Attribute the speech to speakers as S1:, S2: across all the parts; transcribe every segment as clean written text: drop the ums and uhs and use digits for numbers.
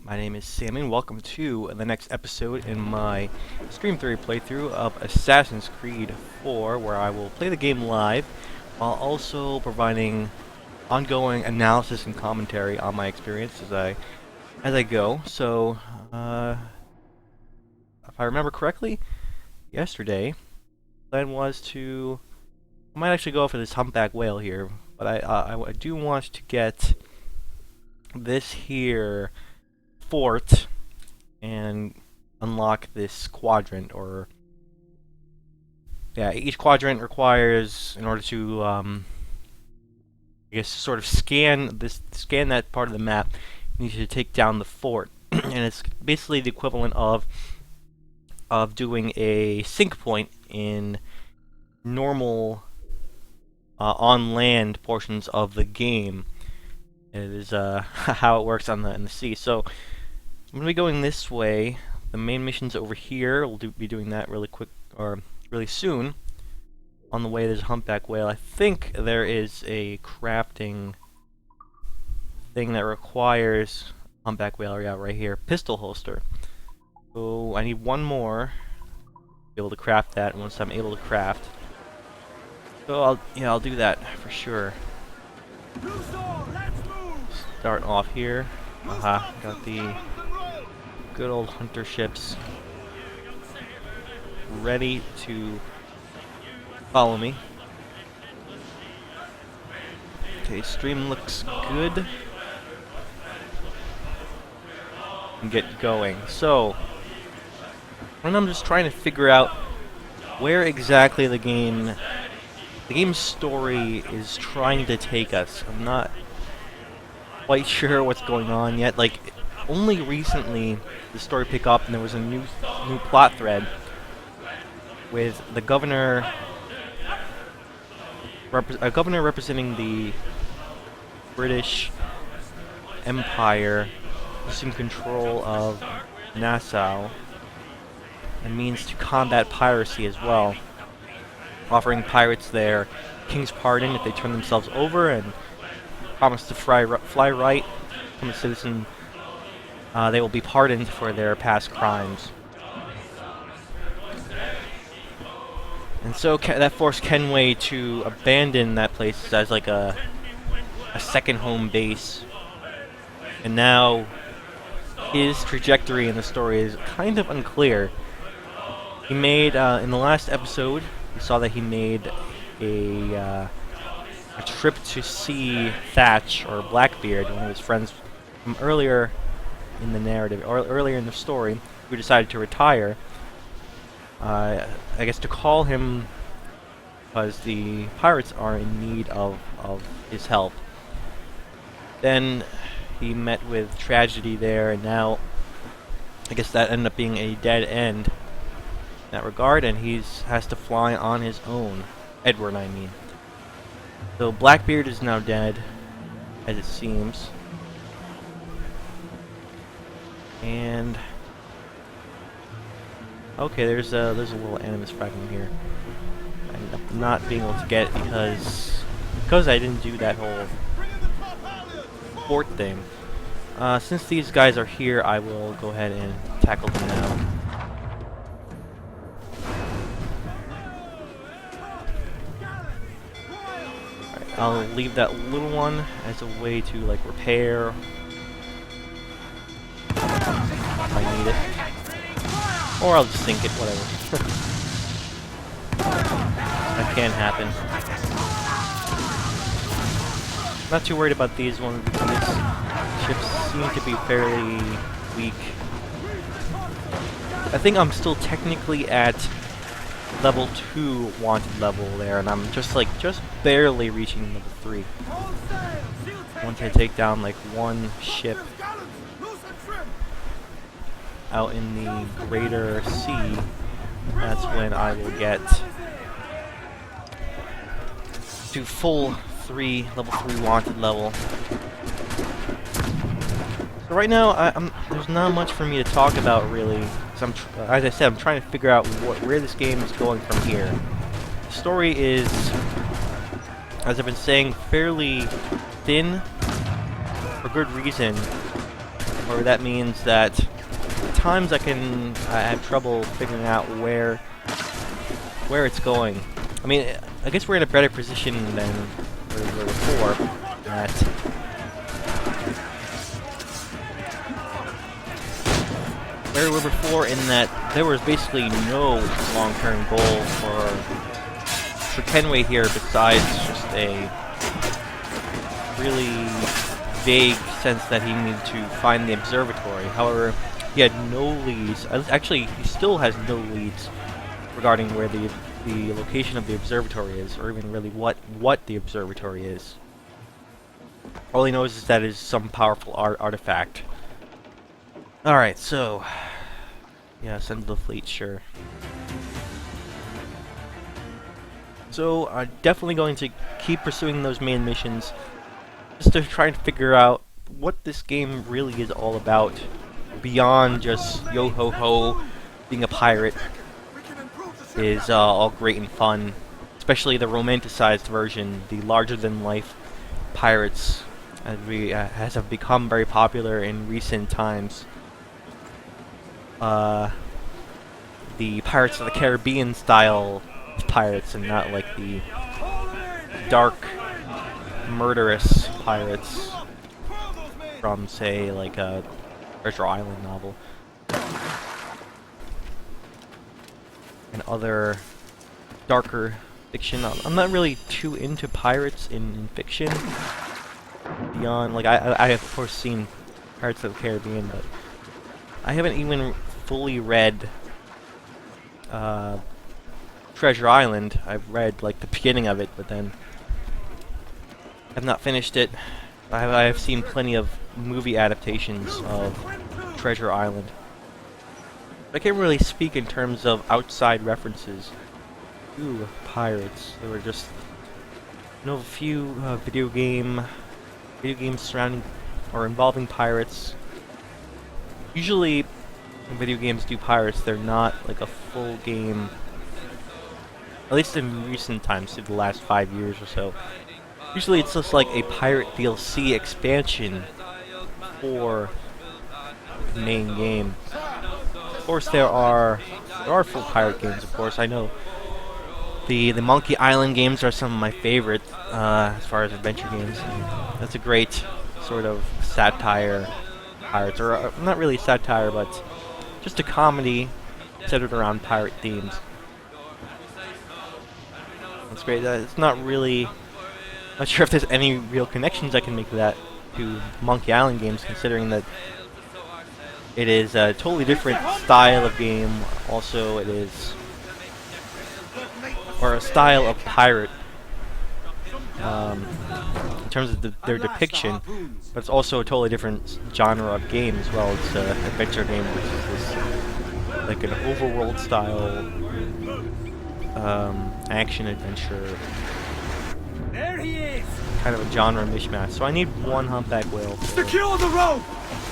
S1: My name is Sam and welcome to the next episode in my Stream 3 playthrough of Assassin's Creed 4, where I will play the game live while also providing ongoing analysis and commentary on my experience as I go. So, if I remember correctly, yesterday the plan was I might actually go for this humpback whale here, but I do want to get this here fort and unlock this quadrant, or yeah, each quadrant requires, in order to I guess sort of scan that part of the map, you need to take down the fort. And it's basically the equivalent of doing a sync point in normal on land portions of the game. It is how it works on in the sea. So I'm going to be going this way. The main mission's over here. We'll be doing that really quick, or really soon. On the way, there's a humpback whale. I think there is a crafting thing that requires humpback whale. Yeah, right here. Pistol holster. So I need one more to be able to craft that once I'm able to craft. So I'll do that for sure. Start off here. Got the good old hunter ships ready to follow me. Okay, stream looks good. And get going. So, and I'm just trying to figure out where exactly the game's story is trying to take us. I'm not quite sure what's going on yet. Like, only recently the story picked up and there was a new plot thread with the governor representing the British Empire losing control of Nassau and means to combat piracy as well, offering pirates their king's pardon if they turn themselves over and promise to fly right, become a citizen. They will be pardoned for their past crimes. And so that forced Kenway to abandon that place as like a second home base. And now his trajectory in the story is kind of unclear. He made, in the last episode, we saw that he made a trip to see Thatch, or Blackbeard, one of his friends from earlier in the narrative, or earlier in the story, who decided to retire. I guess to call him because the pirates are in need of his help. Then he met with tragedy there, and now I guess that ended up being a dead end in that regard, and he has to fly on his own. Edward, I mean. So Blackbeard is now dead, as it seems. And okay, there's a little animus fragment here. I ended up not being able to get it because I didn't do that whole fort thing. Since these guys are here, I will go ahead and tackle them now. Alright, I'll leave that little one as a way to like repair if I need it. Or I'll just sink it, whatever. That can happen. Not too worried about these ones because these ships seem to be fairly weak. I think I'm still technically at level 2 wanted level there, and I'm just barely reaching level 3. Once I take down like one ship out in the greater sea, that's when I will get to full level 3 wanted level. So right now, there's not much for me to talk about really. As I said, I'm trying to figure out where this game is going from here. The story is, as I've been saying, fairly thin, for good reason. or that means that at times I have trouble figuring out where it's going. I mean, I guess we're in a better position than we were before. Where we were before, in that there was basically no long-term goal for Kenway here, besides just a really vague sense that he needed to find the observatory. However, he had no leads. Actually, he still has no leads regarding where the location of the observatory is, or even really what the observatory is. All he knows is that it is some powerful artifact. Alright, so yeah, send the fleet, sure. So I'm definitely going to keep pursuing those main missions, just to try and figure out what this game really is all about, beyond just yo-ho-ho, being a pirate is all great and fun. Especially the romanticized version, the larger-than-life pirates, as have become very popular in recent times. The Pirates of the Caribbean style of pirates, and not like the dark, murderous pirates from, say, like a Treasure Island novel. And other darker fiction. I'm not really too into pirates in fiction. Beyond, like, I have of course seen Pirates of the Caribbean, but I haven't even fully read Treasure Island. I've read like the beginning of it, but then I've not finished it. I have seen plenty of movie adaptations of Treasure Island. I can't really speak in terms of outside references to pirates. There were just, a few video games surrounding or involving pirates. Usually, when video games do pirates, they're not like a full game. At least in recent times, through the last 5 years or so. Usually, it's just like a pirate DLC expansion for the main game. Of course, there are full pirate games. Of course, I know the Monkey Island games are some of my favorite as far as adventure games. That's a great sort of satire, pirates, or not really satire, but just a comedy centered around pirate themes. That's great. It's not really. Not sure if there's any real connections I can make to that to Monkey Island games, considering that it is a totally different style of game. Also, it is, or a style of pirate in terms of their depiction, but it's also a totally different genre of game as well. It's an adventure game, which is this, like an overworld style action adventure.
S2: There he is.
S1: Kind of a genre mishmash. So I need one humpback whale for
S2: Secure the rope.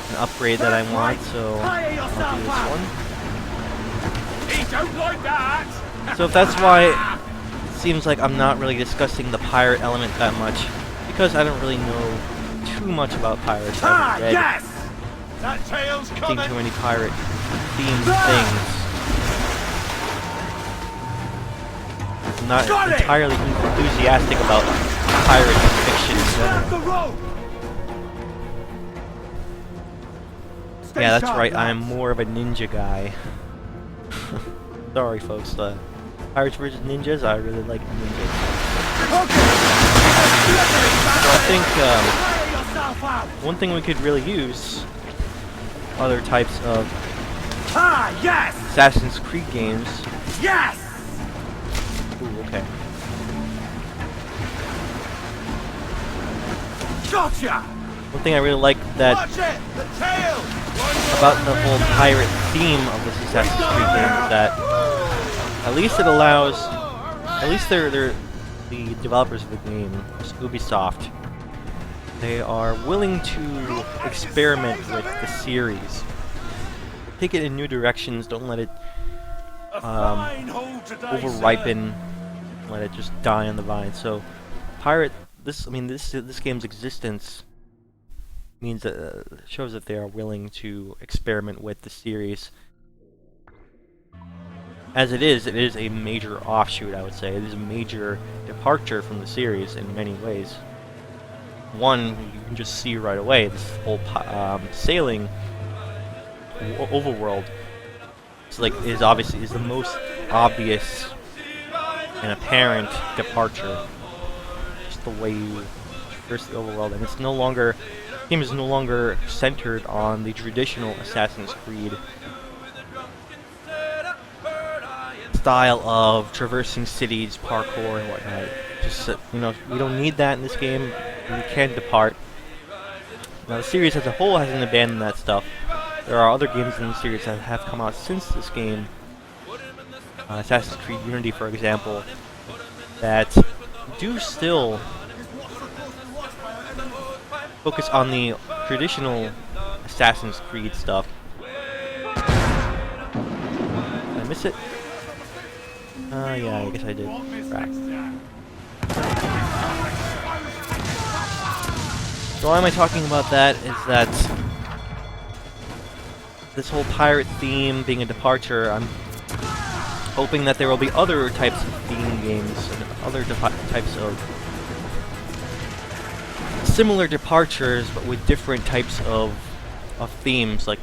S1: an upgrade that I want, so I'll do this one.
S2: He don't like that.
S1: So if that's why it seems like I'm not really discussing the pirate element that much, because I don't really know too much about pirates. I haven't read
S2: Yes. That tail's coming.
S1: too many pirate themed things. I'm not entirely enthusiastic about pirate fiction in general. Yeah, that's right, I'm more of a ninja guy. Sorry folks, Pirates vs. Ninjas, I really like ninjas. So I think one thing we could really use, other types of
S2: Yes.
S1: Assassin's Creed games.
S2: Yes.
S1: Ooh, okay.
S2: Gotcha.
S1: One thing I really like that
S2: Watch it. The tail.
S1: about the whole pirate theme of this Assassin's Creed game is that at least it allows, at least they're the developers of the game, Ubisoft, they are willing to experiment with the series. Take it in new directions, don't let it over-ripen, let it just die on the vine. So, this game's existence means that shows that they are willing to experiment with the series. As it is a major offshoot, I would say. It is a major departure from the series in many ways. One, you can just see right away, this whole sailing overworld is the most obvious and apparent departure. Just the way you traverse the overworld, and it's no longer, the game is no longer centered on the traditional Assassin's Creed style of traversing cities, parkour, and whatnot. Just we don't need that in this game. We can depart. Now the series as a whole hasn't abandoned that stuff. There are other games in the series that have come out since this game, Assassin's Creed Unity, for example, that do still focus on the traditional Assassin's Creed stuff. Did I miss it? Yeah, I guess I did. Crap. So why am I talking about that is that this whole pirate theme being a departure, I'm hoping that there will be other types of theme games and other types of similar departures, but with different types of themes. Like,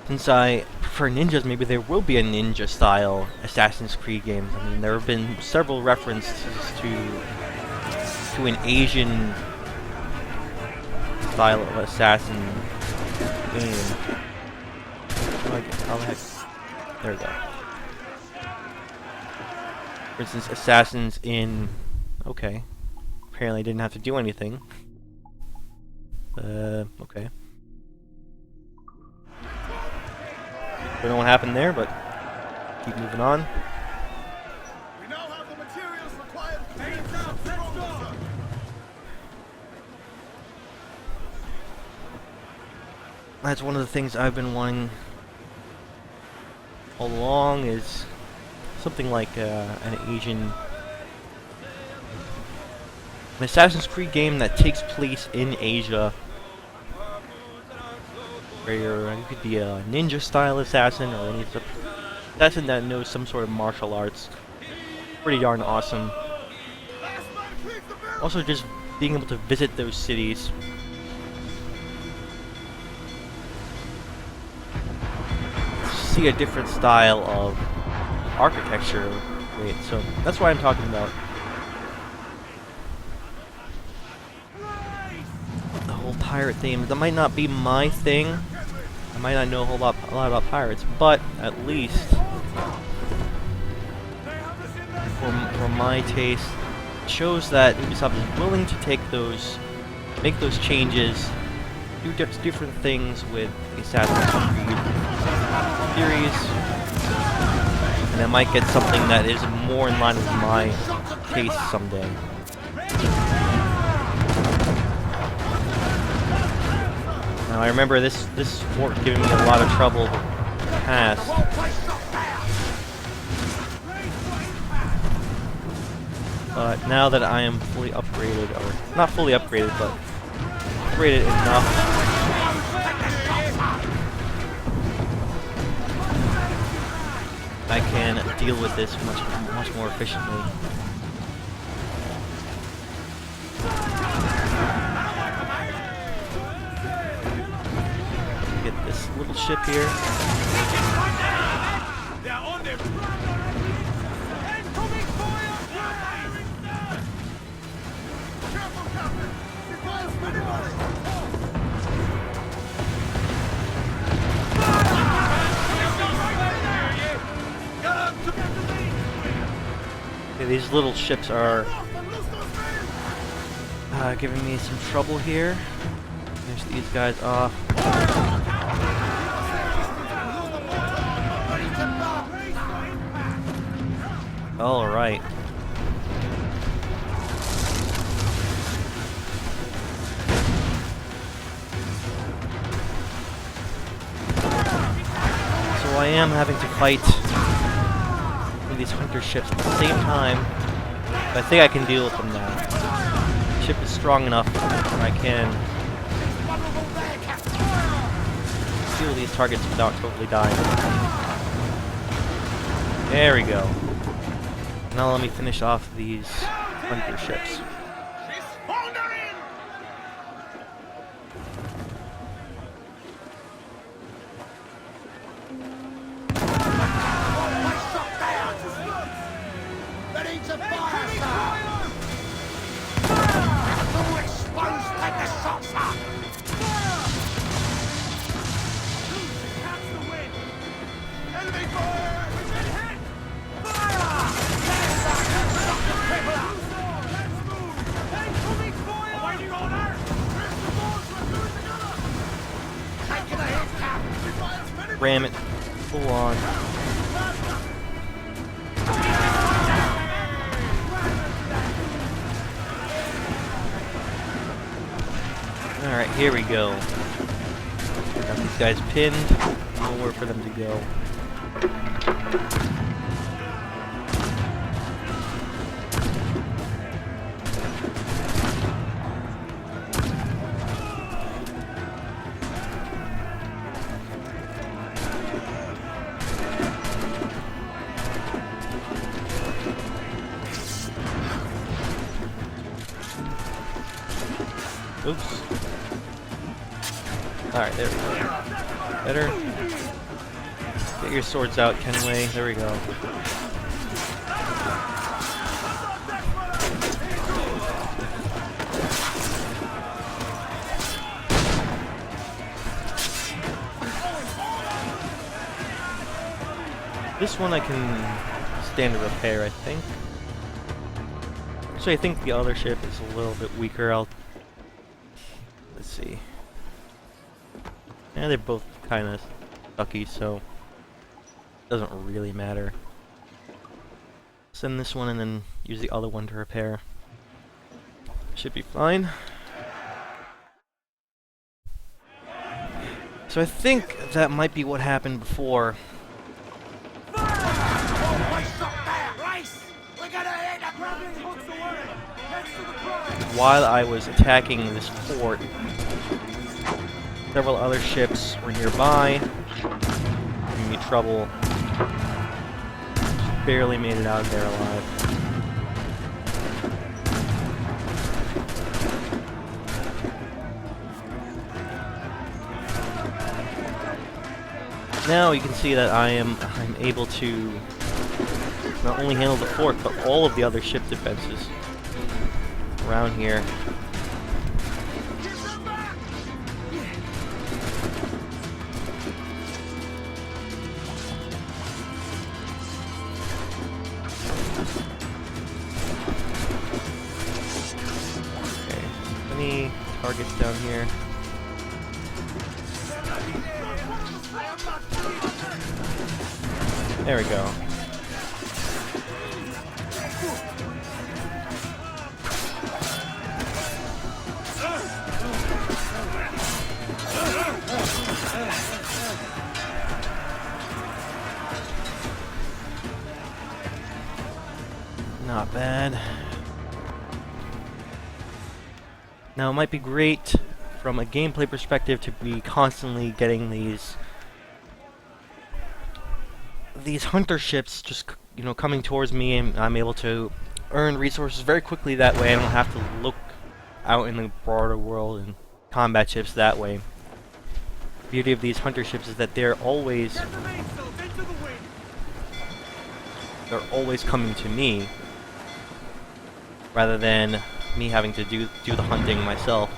S1: since I prefer ninjas, maybe there will be a ninja-style Assassin's Creed game. I mean, there have been several references to an Asian style of assassin game. How the heck? There we go. For instance, assassins in... Okay. Apparently I didn't have to do anything. Okay. Don't know what happened there, but keep moving on.
S2: We now have the materials required.
S1: That's one of the things I've been wanting all along, is something like an Assassin's Creed game that takes place in Asia, where you could be a ninja-style assassin or any assassin that knows some sort of martial arts. Pretty darn awesome. Also, just being able to visit those cities. See a different style of architecture. Wait, so that's what I'm talking about. The whole pirate theme. That might not be my thing. I might not know a lot about pirates, but at least for my taste, it shows that Ubisoft is willing to make those changes, do different things with the Assassin's Creed series, and I might get something that is more in line with my taste someday. Now I remember this fort giving me a lot of trouble in the past. But now that I am fully upgraded, or not fully upgraded, but upgraded enough, I can deal with this much more efficiently. Get this little ship here. Okay, these little ships are giving me some trouble here. Finish these guys off. All right. So I am having to fight with these hunter ships at the same time, but I think I can deal with them now. The ship is strong enough where I can kill these targets without totally dying. There we go. Now let me finish off these hunter ships.
S2: She's foundering! One shot down! Ready to fire, sir! All exposed, take the shots up! Enemy fire! We've been hit! Fire! Yes, I can shock the people up! Let's move! Incoming fire! Awaiting order! Where's the force? We're losing her! Taking a hit, Cap! We fire as many...
S1: Ram it. Full on. Alright, here we go. Got these guys pinned. Nowhere for them to go. Oops. Alright, there we go. Better. Get your swords out, Kenway. There we go. This one I can stand to repair, I think. Actually, I think the other ship is a little bit weaker. Let's see. Yeah, they're both kind of sucky, so it doesn't really matter. Send this one and then use the other one to repair. Should be fine. So I think that might be what happened before. While I was attacking this fort, several other ships were nearby, giving me trouble. Just barely made it out of there alive. Now you can see that I'm able to not only handle the fort, but all of the other ship defenses around here. Okay, any targets down here? There we go. Not bad. Now, it might be great from a gameplay perspective to be constantly getting these hunter ships just, you know, coming towards me, and I'm able to earn resources very quickly that way. I don't have to look out in the broader world and combat ships that way. The beauty of these hunter ships is that they're always coming to me, rather than me having to do the hunting myself.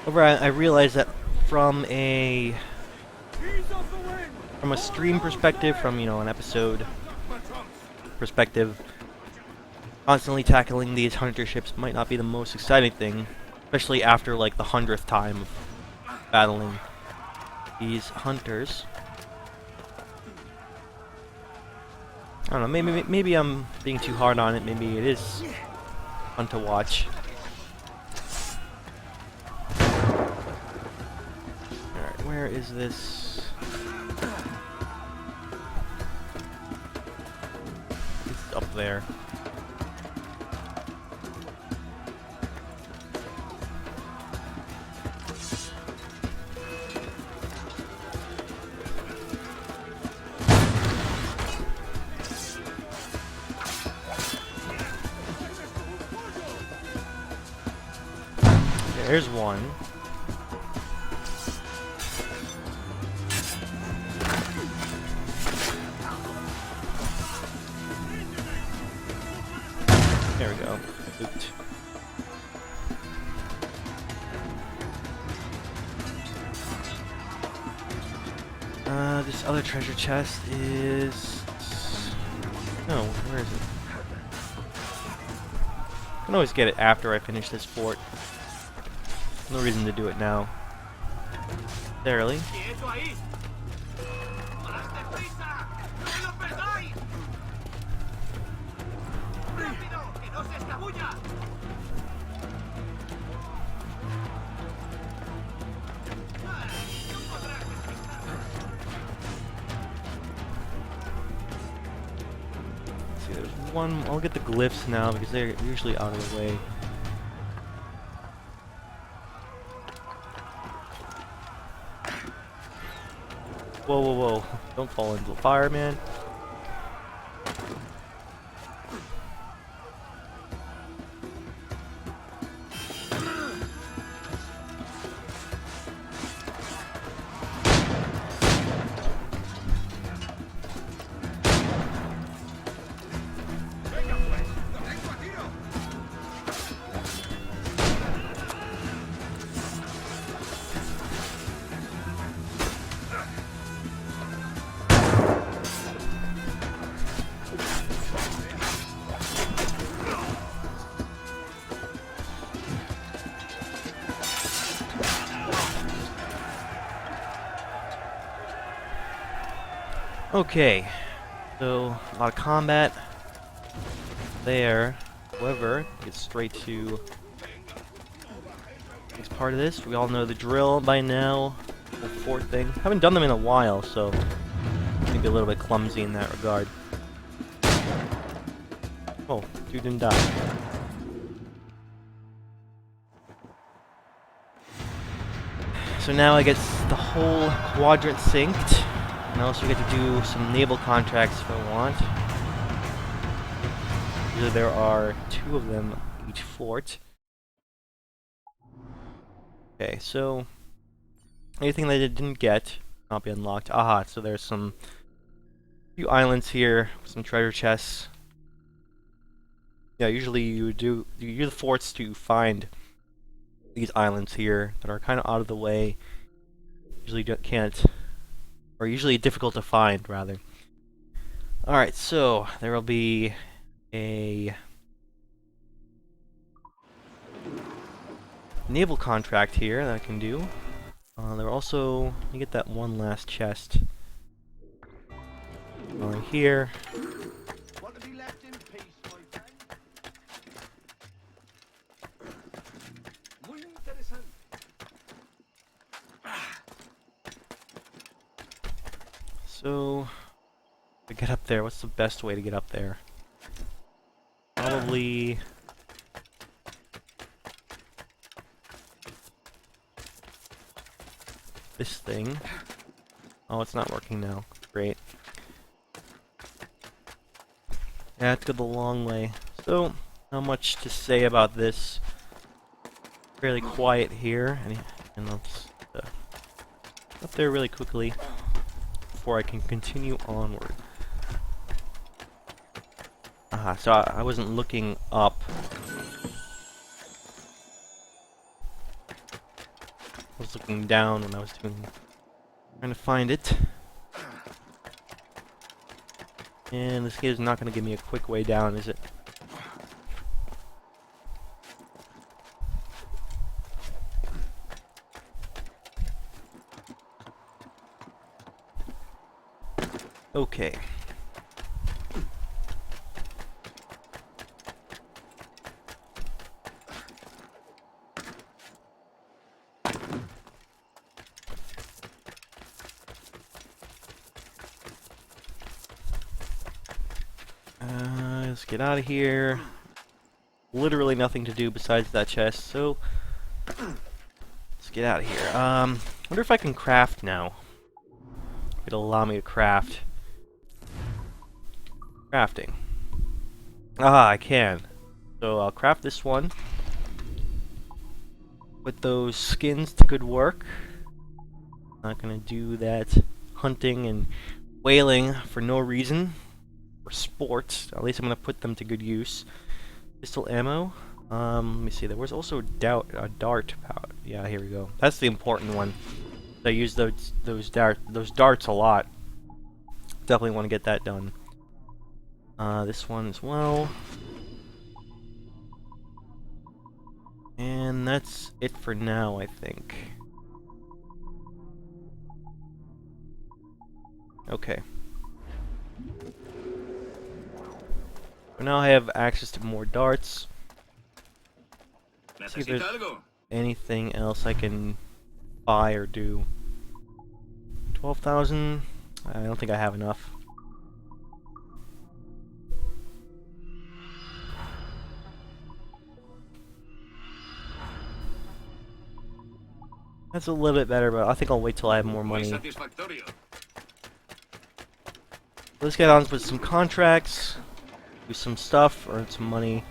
S1: However, I realize that from a stream perspective, from, you know, an episode perspective, constantly tackling these hunter ships might not be the most exciting thing, especially after like the 100th time of battling these hunters. I don't know, maybe I'm being too hard on it, maybe it is fun to watch. Alright, where is this? It's up there. There's one. There we go. Loot. This other treasure chest is... No, where is it? I can always get it after I finish this fort. No reason to do it now. Necessarily.
S2: ¡Quieto ahí! ¡Más deprisa! ¡No lo perdáis! ¡Rápido! ¡Que no se escabulla!
S1: See, there's one. I'll get the glyphs now because they're usually out of the way. Whoa, whoa, whoa. Don't fall into the fire, man.
S2: ¡Venga pues! ¡Lo tengo a tiro!
S1: Okay. So, a lot of combat there. However, get straight to next part of this. We all know the drill by now. The fort thing. Haven't done them in a while, so maybe a little bit clumsy in that regard. Oh, dude didn't die. So now I get the whole quadrant synced. And I also get to do some naval contracts if I want. Usually there are 2 of them each fort. Okay, so anything that I didn't get not be unlocked. Aha, so there's some few islands here, some treasure chests. Yeah, usually you use the forts to find these islands here that are kind of out of the way. Usually can't, or usually difficult to find, rather. Alright, so there will be a naval contract here that I can do. There also, you get that one last chest right here.
S2: Want to be left in peace, my friend? Muy interesante.
S1: So, to get up there, what's the best way to get up there? Probably this thing. Oh, it's not working now. Great. Yeah, it's go the long way. So, not much to say about this. Fairly quiet here, and let's up there really quickly before I can continue onward. Aha, so I wasn't looking up. I was looking down when I was trying to find it. And this game is not going to give me a quick way down, is it? Okay. Let's get out of here. Literally nothing to do besides that chest, so let's get out of here. Wonder if I can craft now. It'll allow me to craft. Crafting. Ah, I can. So I'll craft this one. Put those skins to good work. Not gonna do that hunting and whaling for no reason. For sport. At least I'm gonna put them to good use. Pistol ammo. Let me see. There was also a dart powder. Yeah, here we go. That's the important one. I use those darts a lot. Definitely want to get that done. This one as well. And that's it for now, I think. Okay. So now I have access to more darts. See if there's anything else I can buy or do. 12,000? I don't think I have enough. That's a little bit better, but I think I'll wait till I have more money. Let's get on with some contracts, do some stuff, earn some money.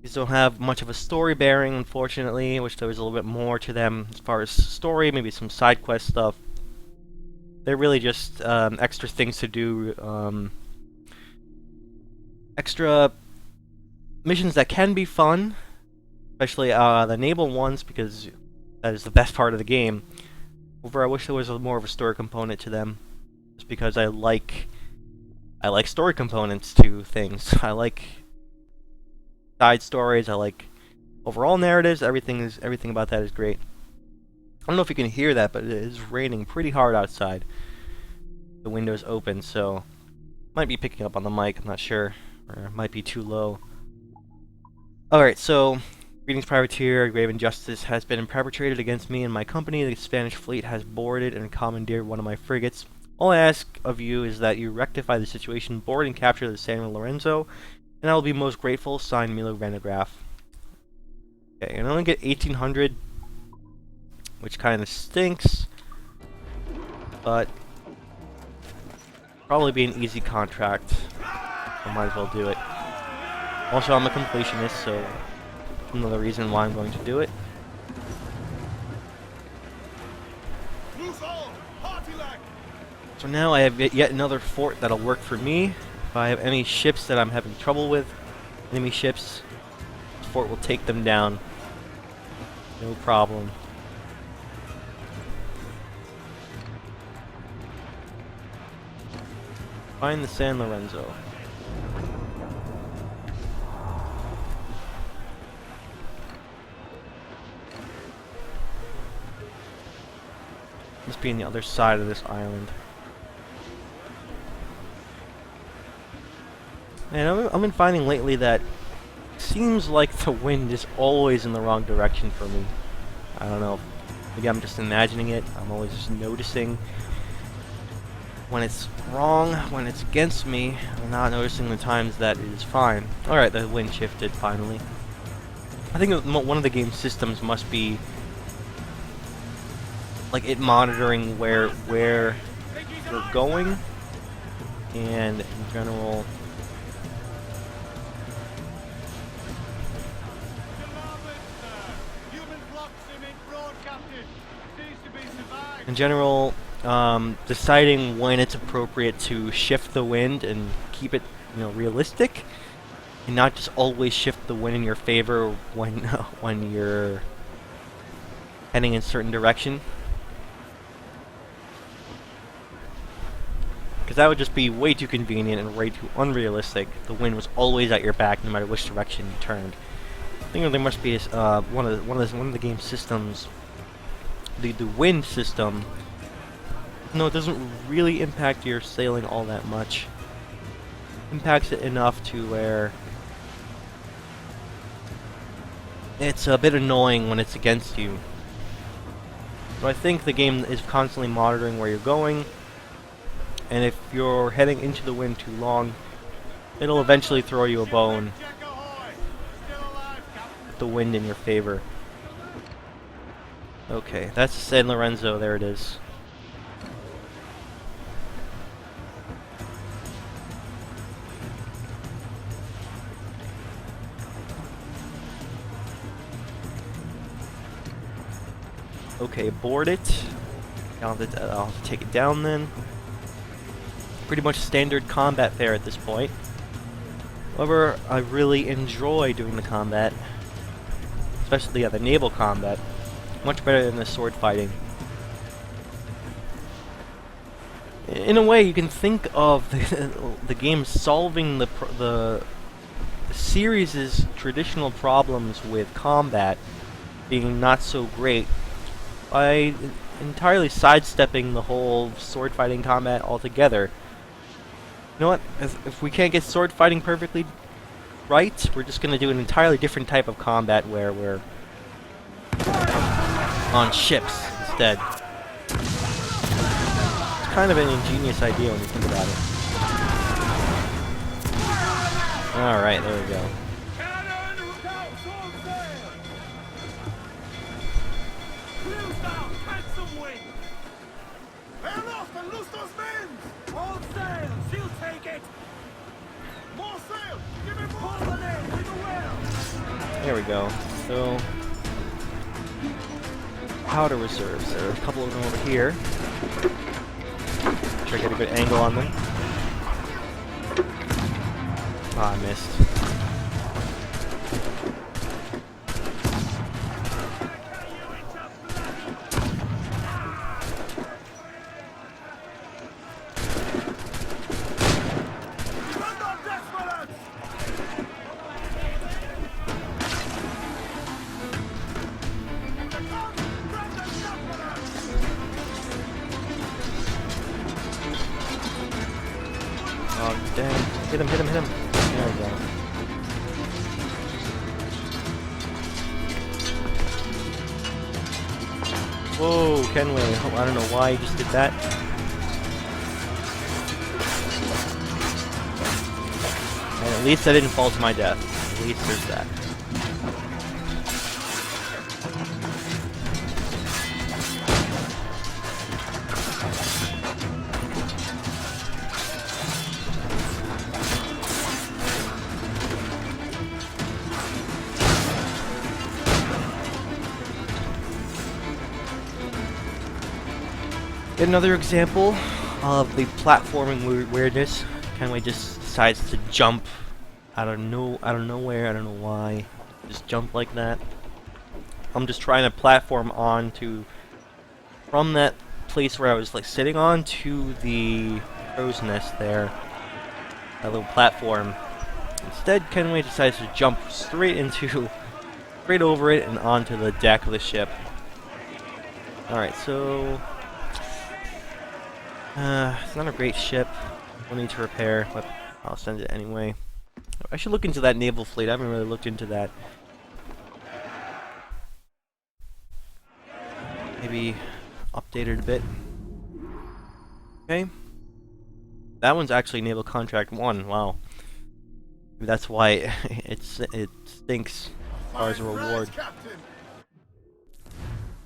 S1: These don't have much of a story bearing, unfortunately. I wish there was a little bit more to them as far as story, maybe some side quest stuff. They're really just extra things to do, extra missions that can be fun. Especially the naval ones, because that is the best part of the game. However, I wish there was more of a story component to them, just because I like story components to things. I like side stories. I like overall narratives. Everything about that is great. I don't know if you can hear that, but it is raining pretty hard outside. The window's open, so might be picking up on the mic. I'm not sure, or it might be too low. All right, so. Greetings, privateer. A grave injustice has been perpetrated against me and my company. The Spanish fleet has boarded and commandeered one of my frigates. All I ask of you is that you rectify the situation, board and capture the San Lorenzo, and I will be most grateful. Signed, Milo Vandegraff. Okay, and I only get 1,800, which kind of stinks, but probably be an easy contract. I might as well do it. Also, I'm a completionist, so another reason why I'm going to do it. So now I have yet another fort that'll work for me. If I have any ships that I'm having trouble with, enemy ships, the fort will take them down. No problem. Find the San Lorenzo. Must be on the other side of this island. And I've been finding lately that it seems like the wind is always in the wrong direction for me. I don't know. Maybe I'm just imagining it. I'm always just noticing when it's wrong, when it's against me. I'm not noticing the times that it is fine. Alright, the wind shifted finally. I think one of the game systems must be like it monitoring where you're going, and in general deciding when it's appropriate to shift the wind and keep it, realistic, and not just always shift the wind in your favor when when you're heading in a certain direction. Because that would just be way too convenient and way too unrealistic. The wind was always at your back, no matter which direction you turned. I think there must be one of the game systems. The wind system. No, it doesn't really impact your sailing all that much. It impacts it enough to where it's a bit annoying when it's against you. So I think the game is constantly monitoring where you're going. and if you're heading into the wind too long, it'll eventually throw you a bone with the wind in your favor. Okay, that's San Lorenzo, there it is. Okay, board it. I'll have to take it down then. Pretty much standard combat fare at this point. However, I really enjoy doing the combat. Especially the naval combat. Much better than the sword fighting. In a way, you can think of the game solving the series' traditional problems with combat being not so great by entirely sidestepping the whole sword fighting combat altogether. You know what? If we can't get sword fighting perfectly right, we're just going to do an entirely different type of combat where we're on ships instead. It's kind of an ingenious idea when you think about it. Alright, there we go. There we go. So, powder reserves. There are a couple of them over here. Try to get a good angle on them. Ah, I missed. Oh, damn. Hit him, hit him, hit him. There we go. Whoa, Kenway. Oh, I don't know why you just did that. And at least I didn't fall to my death. At least there's that. Another example of the platforming weirdness. Kenway just decides to jump out of nowhere. I don't know why. Just jump like that. I'm just trying to platform onto from that place where I was like sitting on to the crow's nest there. That little platform. Instead, Kenway decides to jump straight over it and onto the deck of the ship. Alright, so it's not a great ship. We'll need to repair, but I'll send it anyway. I should look into that naval fleet. I haven't really looked into that. Maybe update it a bit. Okay. That one's actually Naval Contract 1. Wow. Maybe that's why it stinks as far as a reward.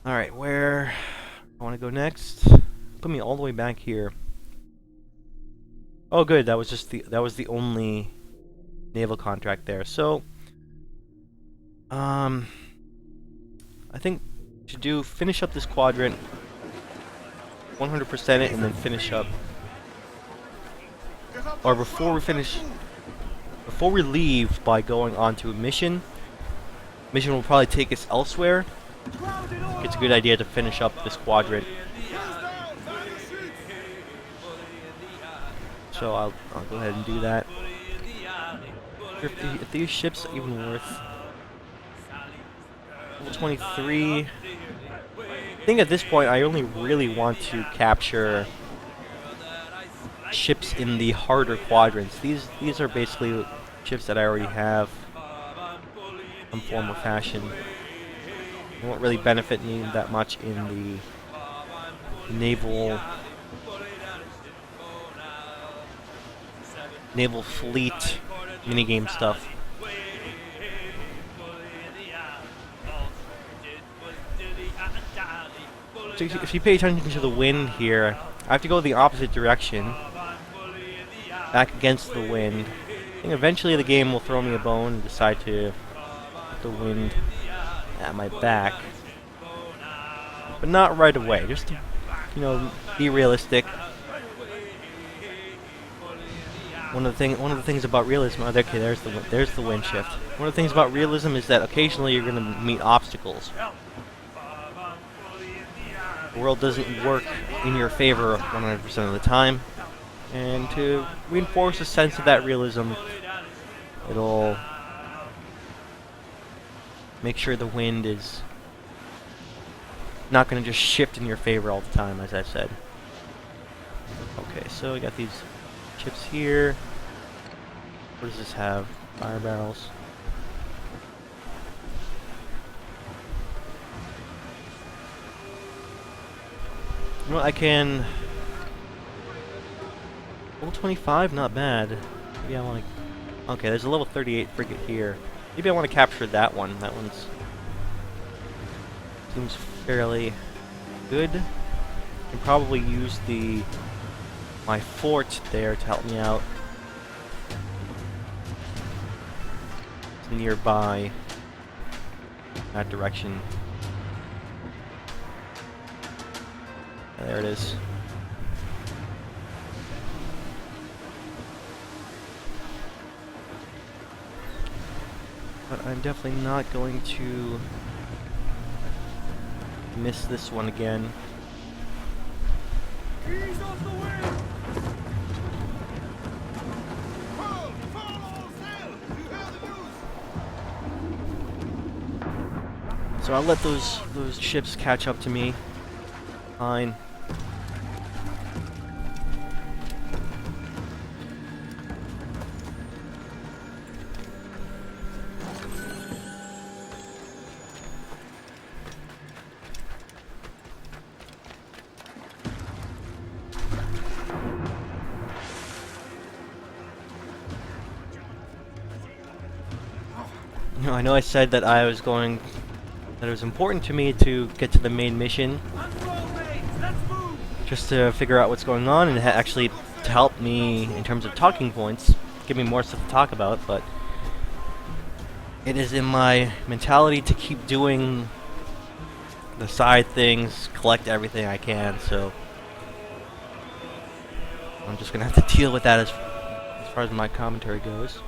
S1: Alright, where I want to go next? Put me all the way back here. Oh, good. That was the only naval contract there. So, I think to finish up this quadrant, 100% it, and then finish up. Or before we leave by going on to a mission. Mission will probably take us elsewhere. It's a good idea to finish up this quadrant. So I'll go ahead and do that. If these ships are even worth level 23, I think at this point I only really want to capture ships in the harder quadrants. These are basically ships that I already have in some form or fashion. They won't really benefit me that much in the naval naval fleet minigame stuff. So if you pay attention to the wind here, I have to go the opposite direction, back against the wind. I think eventually the game will throw me a bone and decide to put the wind at my back, but not right away. Just to, be realistic. One of the things about realism. Okay, there's the wind shift. One of the things about realism is that occasionally you're going to meet obstacles. The world doesn't work in your favor 100% of the time, and to reinforce a sense of that realism, it'll make sure the wind is not going to just shift in your favor all the time, as I said. Okay, so we got these chips here. What does this have? Fire barrels. You know what, I can... Level 25, not bad. Maybe I want to... Okay, there's a level 38 frigate here. Maybe I want to capture that one. That one's... seems fairly good. I can probably use my fort there to help me out. It's nearby. That direction. There it is. But I'm definitely not going to miss this one again.
S2: Ease off the wind! Follow sail! You hear the news?
S1: So I'll let those ships catch up to me. Fine. I know I said that that it was important to me to get to the main mission, just to figure out what's going on and actually to help me in terms of talking points, give me more stuff to talk about, but it is in my mentality to keep doing the side things, collect everything I can, so I'm just gonna have to deal with that as far as my commentary goes.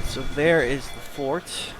S1: So there is the fort.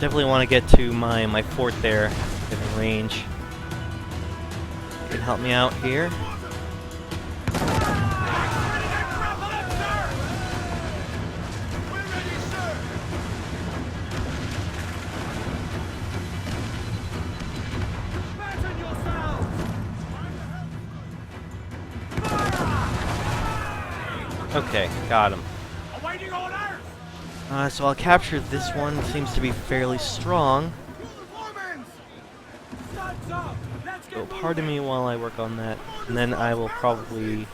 S1: Definitely want to get to my fort there in range. You can help me out here. Okay, got him.
S2: Awaiting orders!
S1: So I'll capture this one. Seems to be fairly strong. So pardon me while I work on that. And then I will probably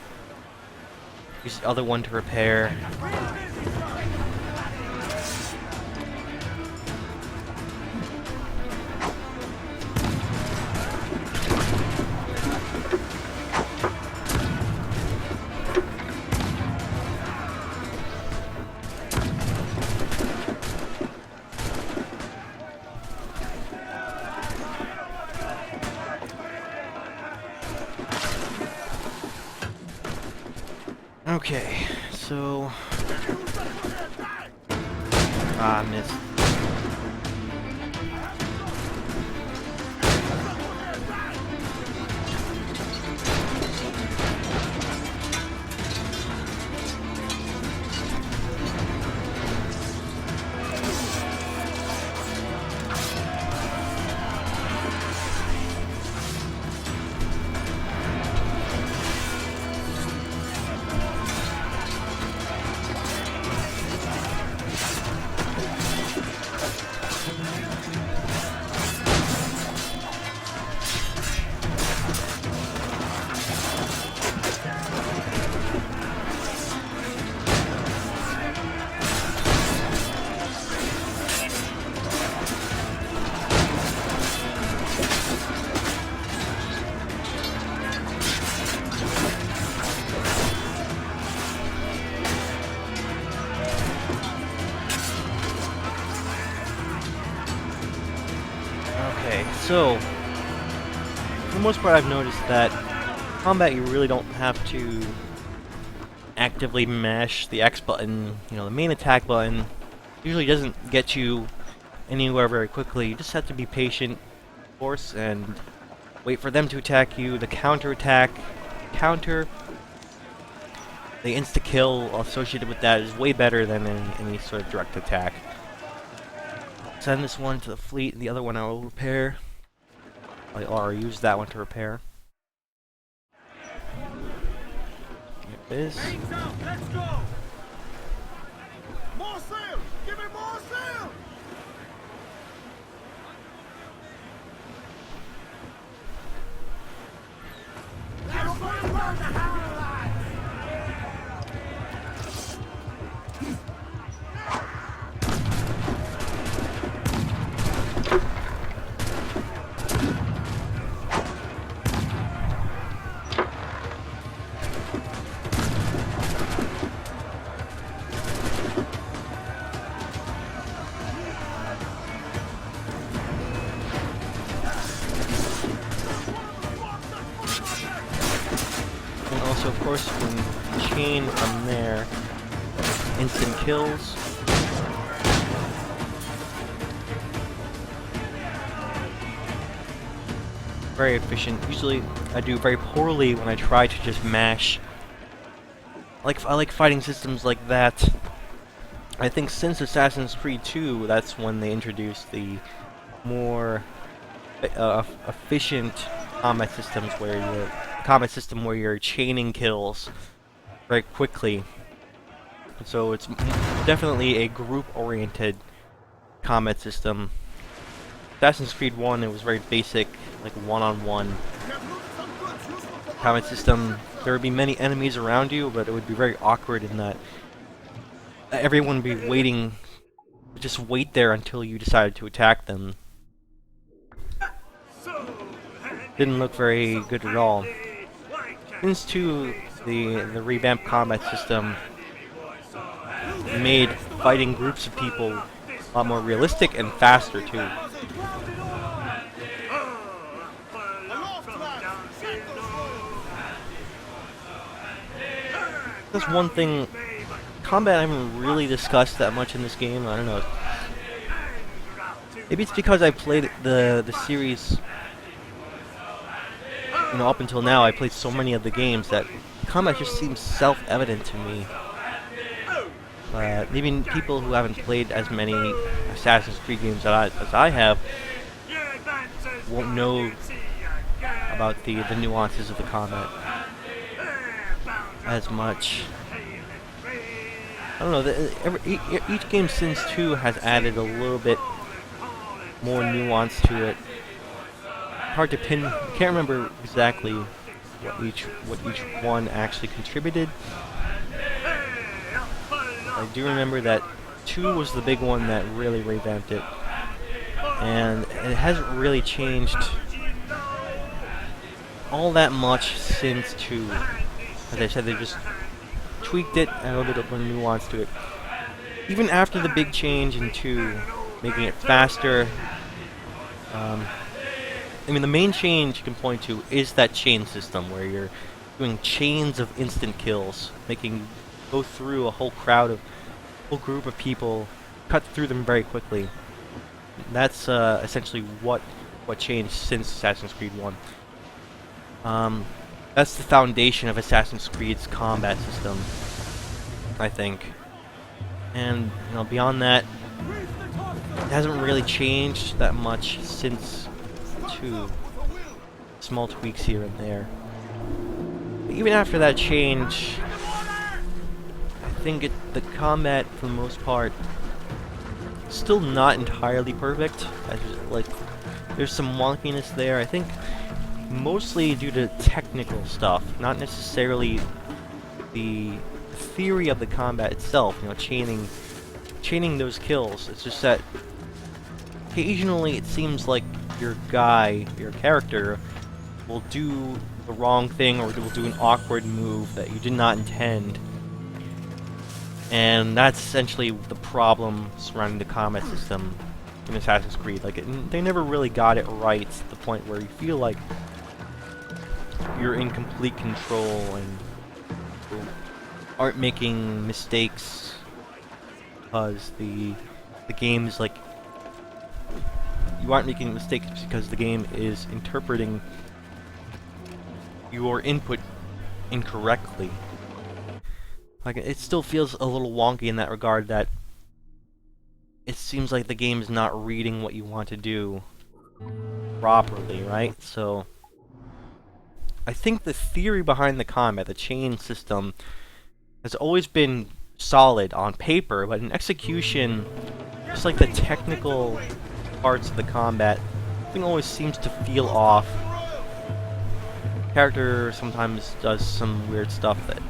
S1: use the other one to repair. Okay, so... Ah, missed. So, for the most part I've noticed that combat you really don't have to actively mash the X button. You know, the main attack button usually doesn't get you anywhere very quickly. You just have to be patient, of course, and wait for them to attack you. The counter, the insta-kill associated with that is way better than any sort of direct attack. Send this one to the fleet, and the other one I will repair. Or use that one to repair. There it is.
S2: Let's go! More sail! Give me more sail! Let's burn the hell alive!
S1: And also, of course, you can chain from there. Instant kills. Very efficient. Usually, I do very poorly when I try to just mash. I like fighting systems like that. I think since Assassin's Creed 2, that's when they introduced the more efficient combat systems where you're chaining kills very quickly. So it's definitely a group-oriented combat system. Assassin's Creed 1, it was very basic, like one-on-one combat system. There would be many enemies around you, but it would be very awkward in that everyone would be waiting, just wait there until you decided to attack them. Didn't look very good at all. Since too, the revamped combat system made fighting groups of people a lot more realistic and faster too. That's one thing. Combat I haven't really discussed that much in this game. I don't know. Maybe it's because I played the series. You know, up until now, I played so many of the games that combat just seems self-evident to me. But even people who haven't played as many Assassin's Creed games as I have won't know about the nuances of the combat as much. I don't know. Each game since 2 has added a little bit more nuance to it. Hard to pin. Can't remember exactly what each one actually contributed. I do remember that 2 was the big one that really revamped it, and it hasn't really changed all that much since 2. As I said, they just tweaked it and a little bit of a nuance to it. Even after the big change in 2, making it faster. I mean, the main change you can point to is that chain system where you're doing chains of instant kills, go through a whole group of people, cut through them very quickly. That's essentially what changed since Assassin's Creed 1. That's the foundation of Assassin's Creed's combat system, I think. And beyond that, it hasn't really changed that much since 2. Small tweaks here and there. But even after that change, I think the combat, for the most part, still not entirely perfect. There's some wonkiness there. I think mostly due to technical stuff, not necessarily the theory of the combat itself. Chaining those kills. It's just that occasionally it seems like your character, will do the wrong thing or will do an awkward move that you did not intend. And that's essentially the problem surrounding the combat system in Assassin's Creed. They never really got it right to the point where you feel like you're in complete control and aren't making mistakes because the game is you aren't making mistakes because the game is interpreting your input incorrectly. It still feels a little wonky in that regard, that it seems like the game is not reading what you want to do properly, right? So I think the theory behind the combat, the chain system, has always been solid on paper, but in execution, just like the technical parts of the combat, everything always seems to feel off. Character sometimes does some weird stuff that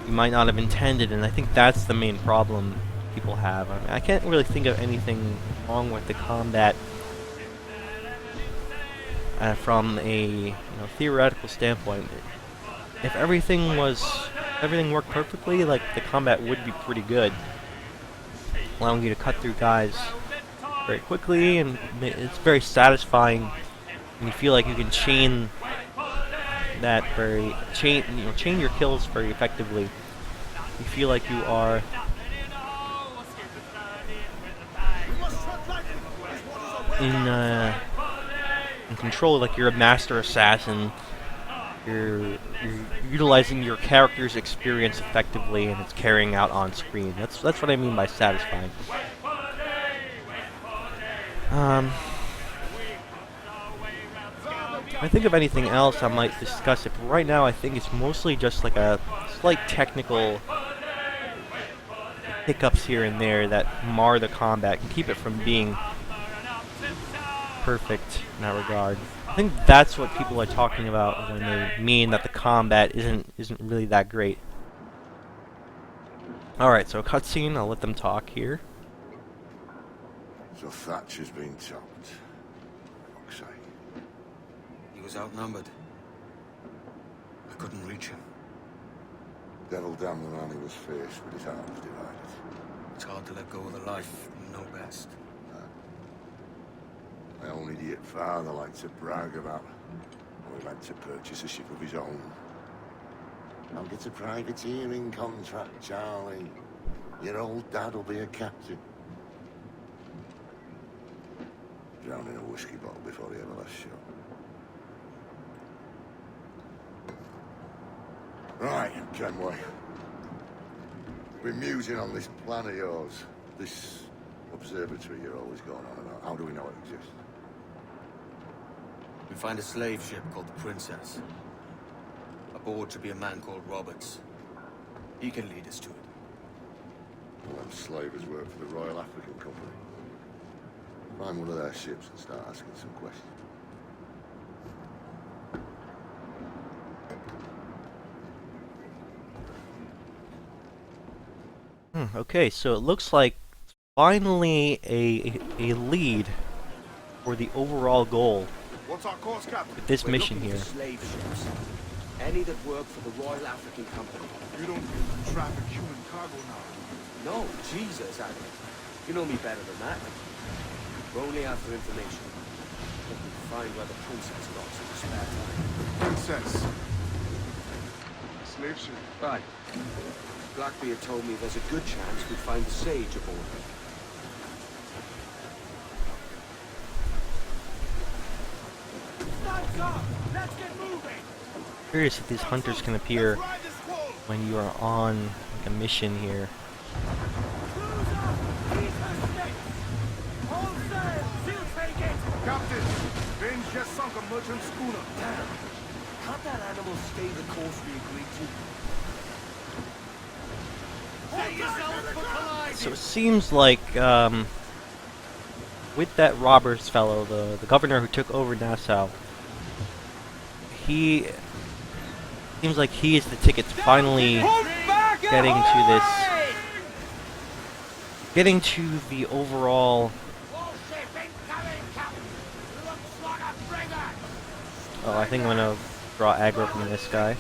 S1: you might not have intended, and I think that's the main problem people have. I mean, I can't really think of anything wrong with the combat from a theoretical standpoint. If everything worked perfectly, the combat would be pretty good, allowing you to cut through guys very quickly, and it's very satisfying. And you feel like you can chain your kills very effectively. You feel like you are in control, like you're a master assassin. You're utilizing your character's experience effectively, and it's carrying out on screen. That's what I mean by satisfying. If I think of anything else, I might discuss it, but right now I think it's mostly just like a slight technical hiccups here and there that mar the combat and keep it from being perfect in that regard. I think that's what people are talking about when they mean that the combat isn't really that great. Alright, so a cutscene, I'll let them talk here.
S3: So Thatcher's been chopped. Fuck's sake.
S4: He was outnumbered. I couldn't reach him.
S3: Devil damn the man he was faced with his arms divided.
S4: It's hard to let go of the life you know best.
S3: My own idiot father liked to brag about how he had to purchase a ship of his own. I'll get a privateering contract, Charlie. Your old dad will be a captain. Drowned in a whiskey bottle before he ever left shore. Right, Kenway. Been musing on this plan of yours. This observatory you're always going on about. How do we know it exists?
S4: We find a slave ship called the Princess. Aboard should be a man called Roberts.
S5: He can lead us to it.
S3: All them slavers work for the Royal African Company. Find one of their ships and start asking some questions.
S1: Okay, so it looks like finally a lead for the overall goal
S2: What's our course, Captain?
S1: with this
S5: We're
S1: mission
S5: looking
S1: here.
S5: for slave ships. Any that work for the Royal African Company.
S2: You don't traffic human cargo now.
S5: No, Jesus, Adam. You know me better than that. We're only after information. Hope we find where the princess got in her spare time.
S2: Princess. Slave ship.
S5: Right. Blackbeard told me there's a good chance we'd find the sage aboard.
S2: Lights up! Let's get moving!
S1: Curious if these hunters can appear
S2: Let's ride this wall!
S1: when you are on like a mission here.
S2: Cruise up! Eat her sticks! All sail! She'll take it! Captain! Bain just sunk a merchant schooner.
S5: Damn. Can't that animal stay the course we agreed to?
S1: So it seems like with that Roberts fellow, the governor who took over Nassau, he seems like he is the ticket to finally getting to the overall. Oh, I think I'm gonna draw aggro from this guy.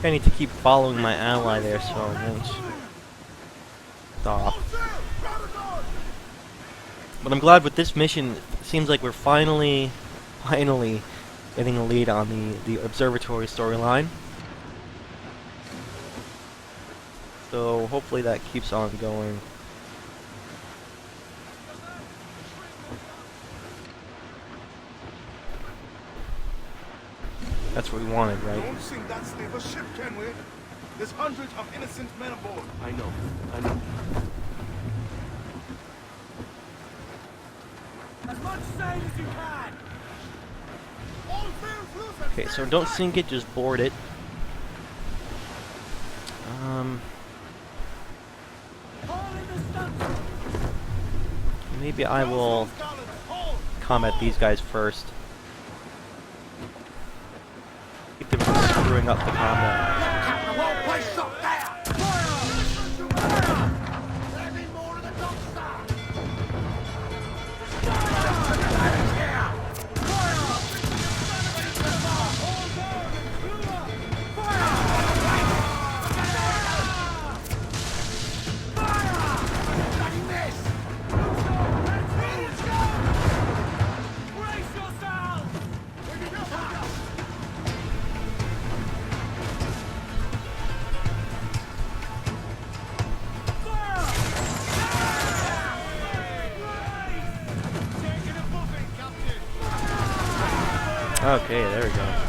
S1: I need to keep following my ally there so I won't stop. But I'm glad with this mission, it seems like we're finally getting a lead on the Observatory storyline. So hopefully that keeps on going. That's what we wanted, right?
S2: Don't sink that slaver ship, can we? There's hundreds of innocent men aboard.
S5: I know. I know.
S2: As much sail as you can! All sails loose and
S1: Okay, so
S2: stand
S1: don't
S2: back!
S1: sink it, just board it.
S2: Haul in the stunsail!
S1: Maybe I will combat these guys first. Keep them from screwing up the combat. Okay, there we go.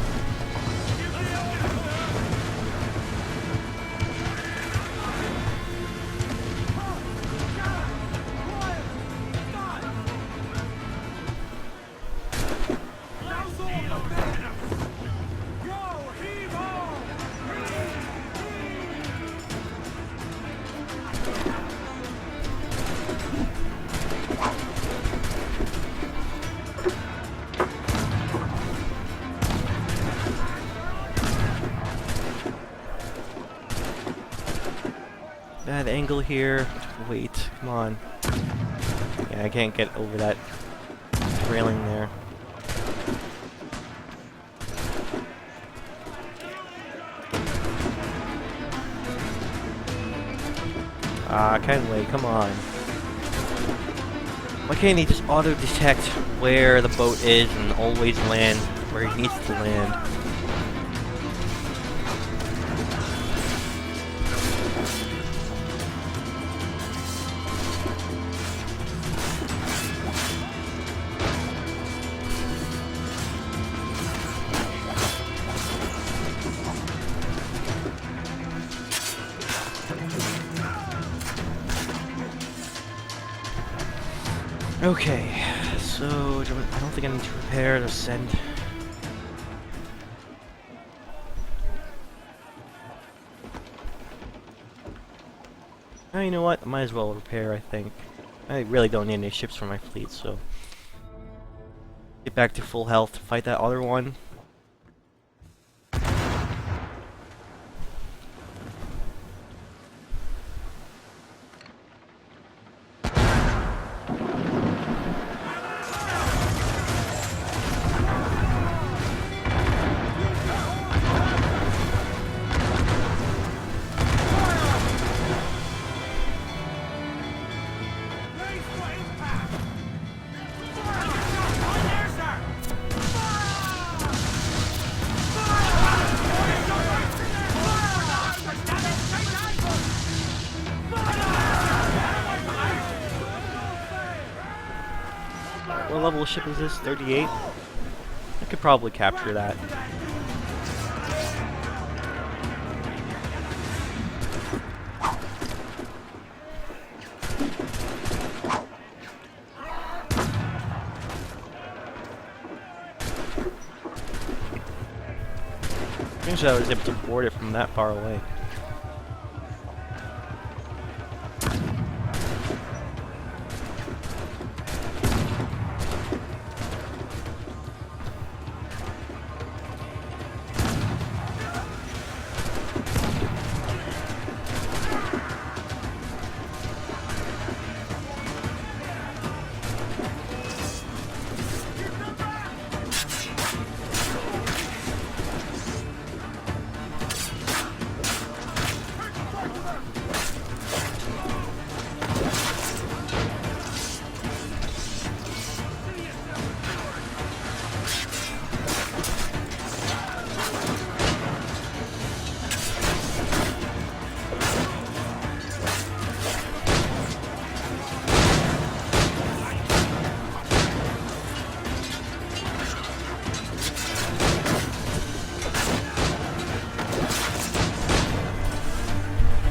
S1: Bad angle here. Wait, come on. Yeah, I can't get over that railing there. Ah, Kenway, come on. Why can't he just auto-detect where the boat is and always land where he needs to land? Okay, so I don't think I need to prepare to send. Oh, you know what? I might as well repair, I think. I really don't need any ships for my fleet, so... Get back to full health to fight that other one. What level ship is this? 38? I could probably capture that. Strange that I was able to board it from that far away.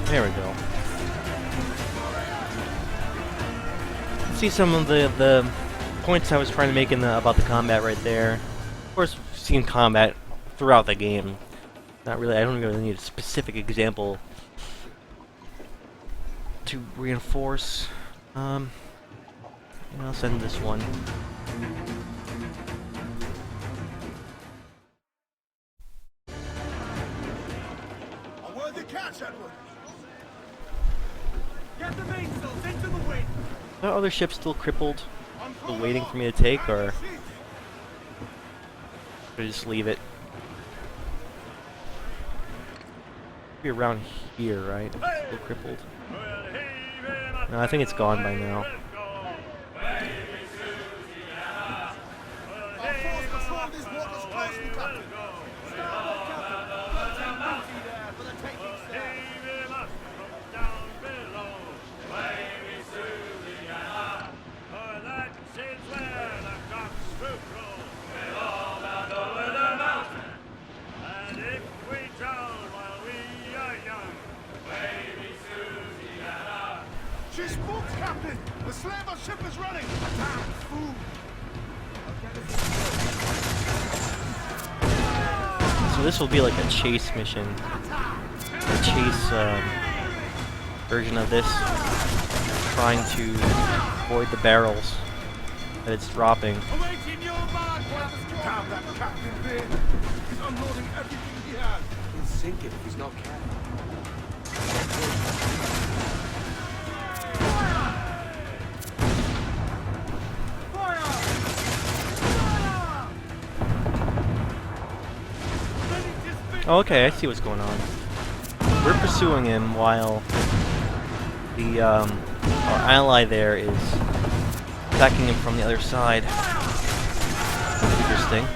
S1: There we go. See some of the points I was trying to make in about the combat right there. Of course, we've seen combat throughout the game. Not really. I don't really need a specific example to reinforce. I'll send this one.
S2: A worthy catch, Edward. Get the mainsails into the wind.
S1: Are other ships still crippled? Still waiting for me to take, or should I just leave it? Be around here, right? Still crippled. No, I think it's gone by now.
S2: Our force patrol these waters closely, Captain. Starboard, Captain. Let's have booty there for the taking stand. She's spooked, Captain! The slaver ship is running! Damn fool!
S1: So this will be like a chase mission. A chase version of this. Trying to avoid the barrels that it's dropping.
S2: Awaiting your mark, damn that Captain Vin! He's unloading everything he has!
S5: He'll sink it if he's not careful.
S1: Oh, okay, I see what's going on. We're pursuing him while the our ally there is attacking him from the other side. Interesting.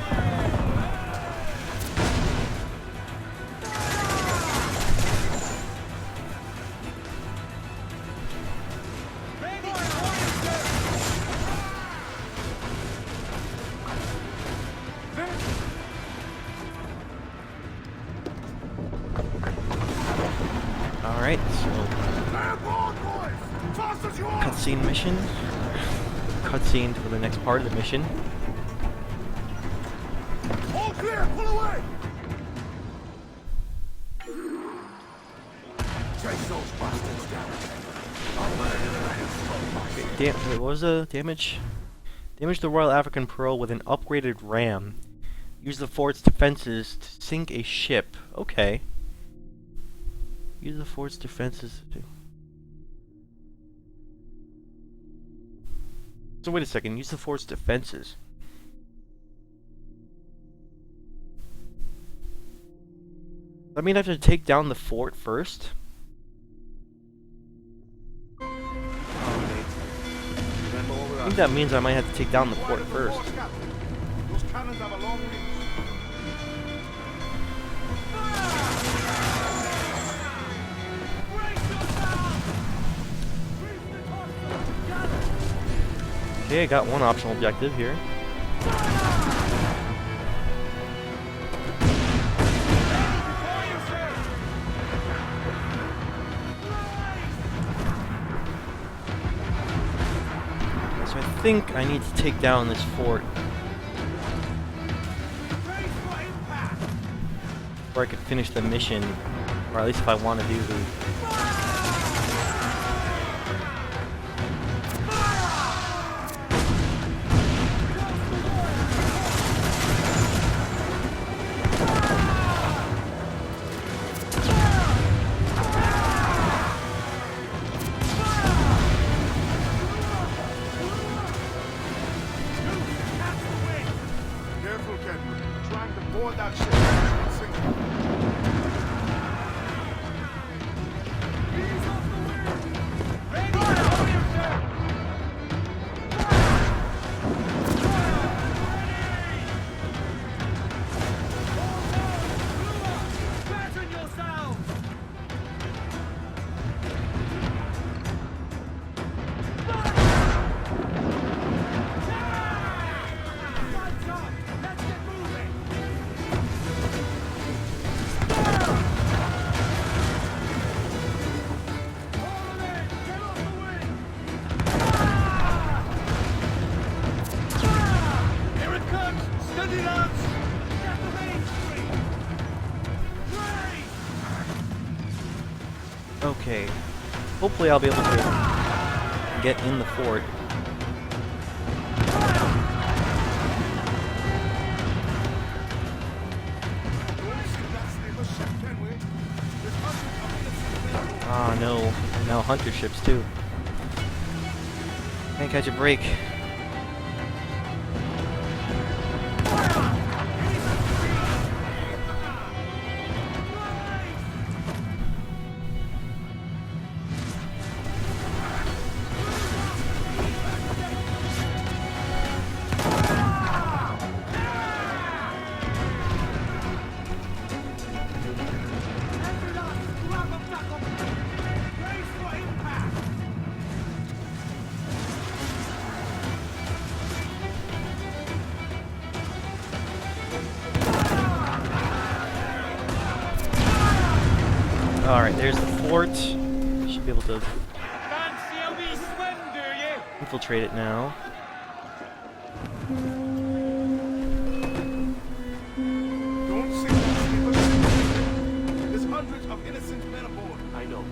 S1: Alright, so cutscene mission. cutscene for the next part of the mission.
S2: All clear! Pull away!
S3: Chase those bastards down.
S1: What was the damage? Damage the Royal African Pearl with an upgraded ram. Use the fort's defenses to sink a ship. Okay. Use the fort's defenses to... So wait a second, use the fort's defenses. I mean I have to take down the fort first? I think that means I might have to take down the fort first.
S2: Those cannons have a long reach.
S1: Okay, I got one optional objective here. So I think I need to take down this fort before I could finish the mission, or at least if I want to do the...
S2: Careful, Kenwood. Trying to board that ship. It's sinking. Ease off the wind! Ready! Hold yourself! Fasten yourselves! Lights up! Let's get moving! Hold it in! Get off the wind! Here it comes! Steady, lads! Get the main street! Ready!
S1: Okay. Hopefully I'll be able to get in the fort. Ah, no. Now hunter ships, too. Can't catch a break. Alright, there's the fort. Should be able to
S2: Fancy a wee swim, do you?
S1: infiltrate it now.
S2: Don't sink that ship. There's hundreds of innocent men aboard.
S5: I know.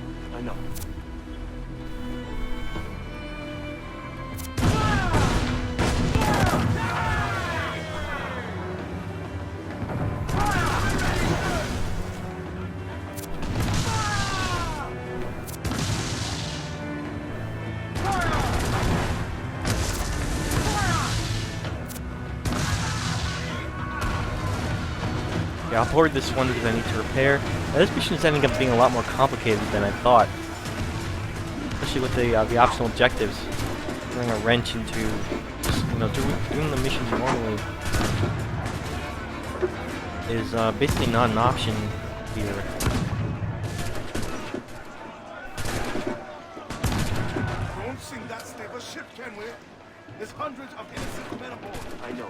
S1: Yeah, I'll board this one because I need to repair. Now, this mission is ending up being a lot more complicated than I thought. Especially with the optional objectives. Throwing a wrench into just, doing the missions normally is basically not an option here.
S2: Don't sink that stable ship, can we? There's hundreds of innocent men aboard.
S5: I know.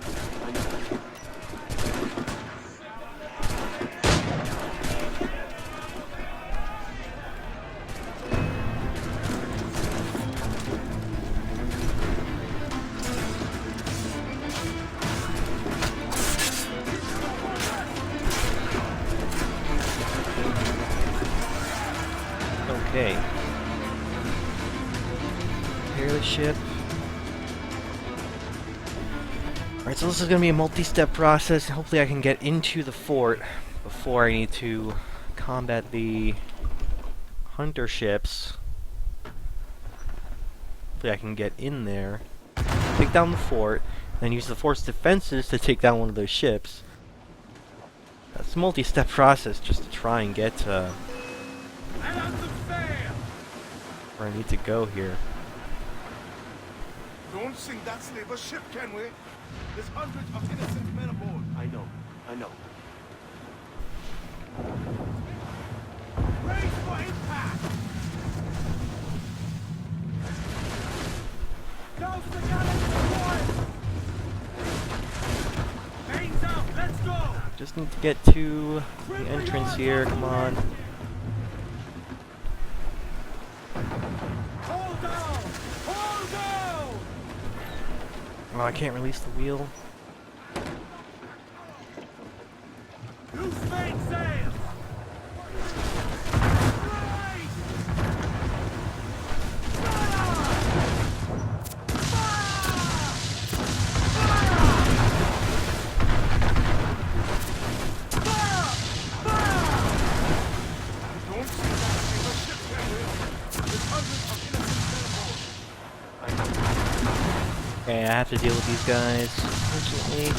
S1: Okay. Repair the ship. Alright, so this is going to be a multi-step process. Hopefully I can get into the fort before I need to combat the hunter ships. Hopefully I can get in there, take down the fort, and then use the fort's defenses to take down one of those ships. That's a multi-step process just to try and get to where I need to go here.
S3: Don't sink that slaver ship, can we? There's hundreds of innocent men aboard.
S5: I know. I know.
S2: Brace for impact! Nose to the galleon! Mains out, let's go!
S1: Just need to get to the entrance here, come on.
S2: Hold down! Hold down!
S1: Oh, I can't release the wheel.
S2: Loose mainsail! Right!
S3: Don't sink that slaver ship, can we? There's hundreds of innocent men aboard.
S1: Okay, I have to deal with these guys, unfortunately.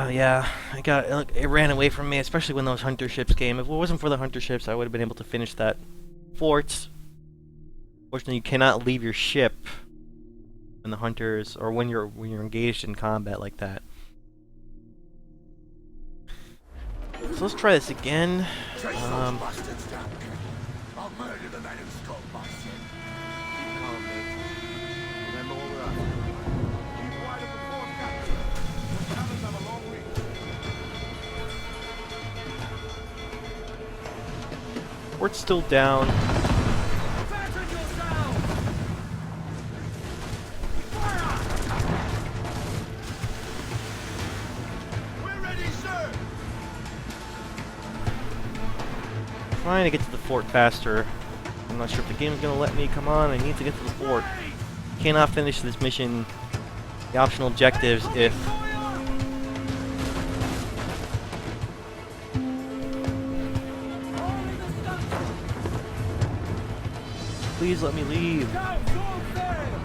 S1: Yeah, it ran away from me, especially when those hunter ships came. If it wasn't for the hunter ships, I would have been able to finish that fort. Fortunately, you cannot leave your ship when the hunters, or when you're engaged in combat like that. So let's try this again.
S3: Chase those bastards down, Ken. I'll murder the man who stole my ship.
S5: Keep calm, mate. Remember what we're after.
S3: Keep wide of the fort, Captain. The cannons have a long reach.
S1: Fort's still down.
S2: Fasten yourself! Fire!
S3: We're ready, sir.
S1: Trying to get to the fort faster. I'm not sure if the game's gonna let me. Come on, I need to get to the fort. Cannot finish this mission, the optional objectives, if please let me leave.
S2: Down, full sail!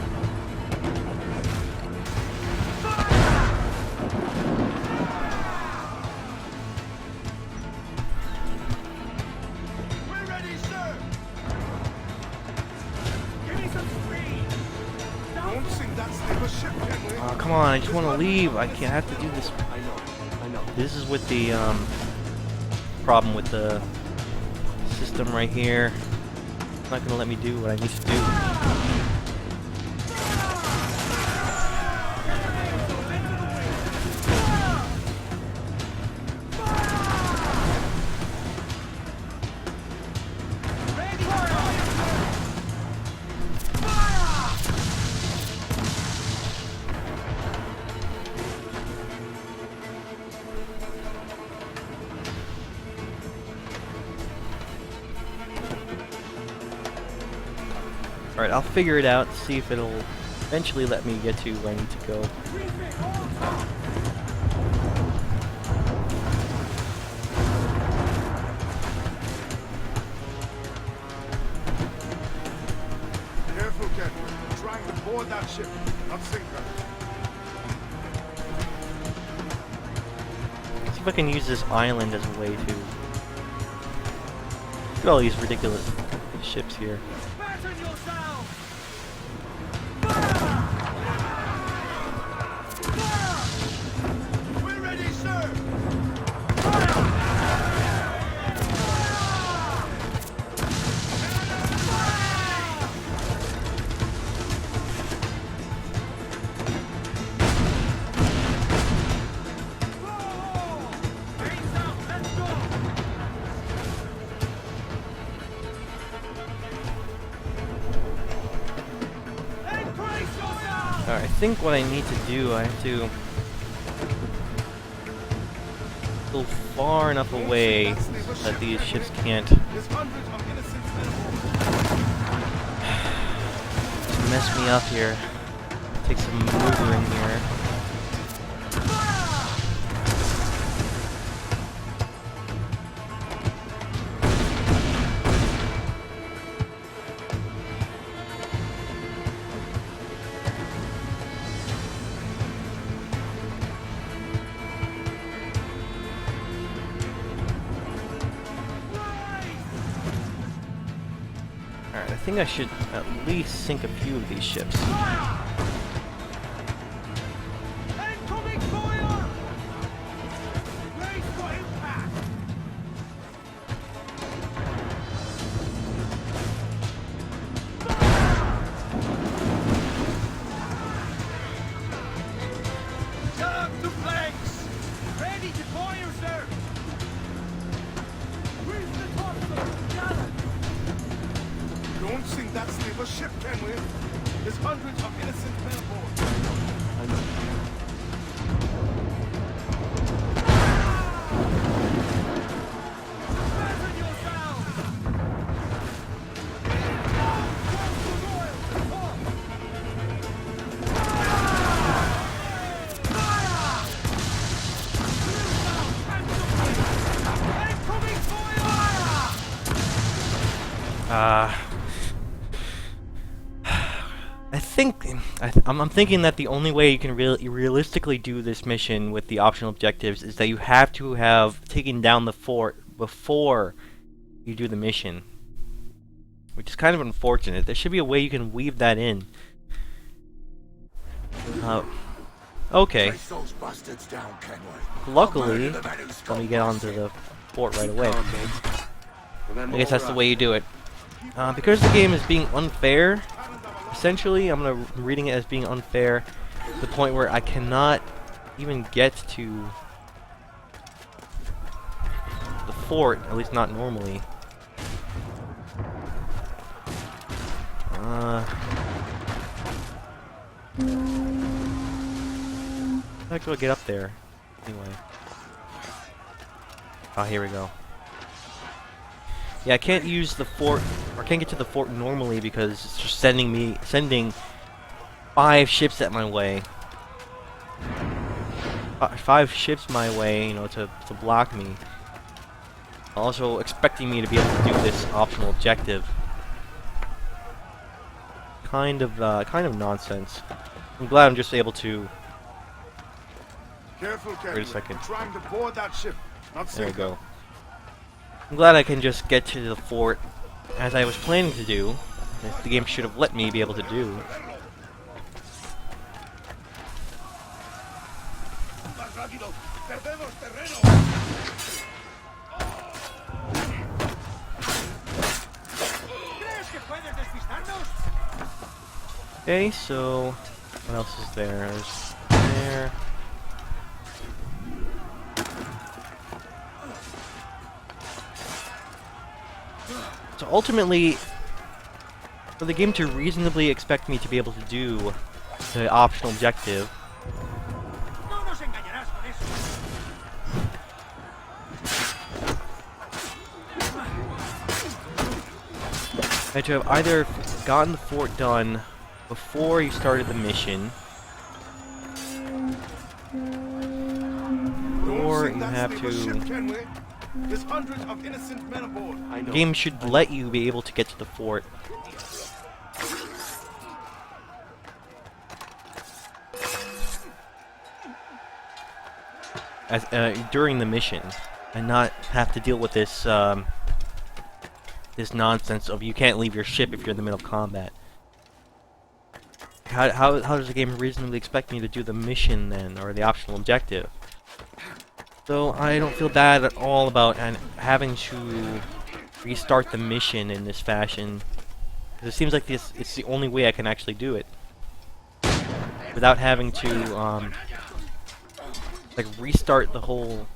S3: We're ready, sir.
S2: Give me some speed!
S3: Don't sink that slaver ship, can we?
S1: Oh, come on, I just want to leave. I can't have to do this.
S5: I know. I know.
S1: This is with the problem with the system right here. It's not gonna let me do what I need to do. Alright, I'll figure it out, see if it'll eventually let me get to where I need to go.
S3: Careful, Captain. We're trying to board that ship, not sink her.
S1: See if I can use this island as a way to... Look at all these ridiculous ships here.
S2: Fasten yourself!
S3: We're ready, sir.
S2: Mains out, let's go! And brace yourself!
S1: Alright, I think what I need to do, I have to still far enough away that these ships can't
S2: There's hundreds of innocent men aboard.
S1: mess me up here. Take some maneuvering here. Alright, I think I should at least sink a few of these ships.
S2: Incoming fire! Brace for impact! Turn to flanks! Ready to fire, sir! Where's the topsail? Gallant! Don't sink that slaver ship, can we? There's hundreds of innocent men aboard. Fasten yourselves! Incoming fire!
S1: I'm thinking that the only way you can realistically do this mission with the optional objectives is that you have to have taken down the fort before you do the mission, which is kind of unfortunate. There should be a way you can weave that in. Okay.
S3: Trace those bastards down, Kenway.
S1: Luckily,
S3: I'll murder the man who
S1: let
S3: stole
S1: me get
S3: my
S1: onto
S3: ship.
S1: the fort right away.
S5: Calm, mate. Remember
S1: I guess that's the
S5: where
S1: way you do it. Because the game is being unfair, essentially, I'm reading it as being unfair to the point where I cannot even get to the fort, at least not normally. How do I get up there? Anyway. Oh, here we go. Yeah, I can't use the fort, or can't get to the fort normally because it's just sending 5 ships at my way. 5 ships my way, you know, to block me. Also expecting me to be able to do this optional objective. Kind of nonsense. I'm glad I'm just able to.
S2: Careful, Kenway.
S1: Wait a second.
S2: We're trying to board that ship, not
S1: There we
S2: sink
S1: go.
S2: her.
S1: I'm glad I can just get to the fort as I was planning to do. As the game should have let me be able to do. Okay, so what else is there? There's there. So ultimately, for the game to reasonably expect me to be able to do the optional objective,
S2: No nos engañarás con eso.
S1: I had to have either gotten the fort done before you started the mission, or you have to.
S2: There's hundreds of innocent men aboard.
S5: I know.
S1: The game should let you be able to get to the fort. As during the mission, and not have to deal with this this nonsense of you can't leave your ship if you're in the middle of combat. How does the game reasonably expect me to do the mission then, or the optional objective? So I don't feel bad at all about having to restart the mission in this fashion. 'Cause it seems like it's the only way I can actually do it without having to like restart the whole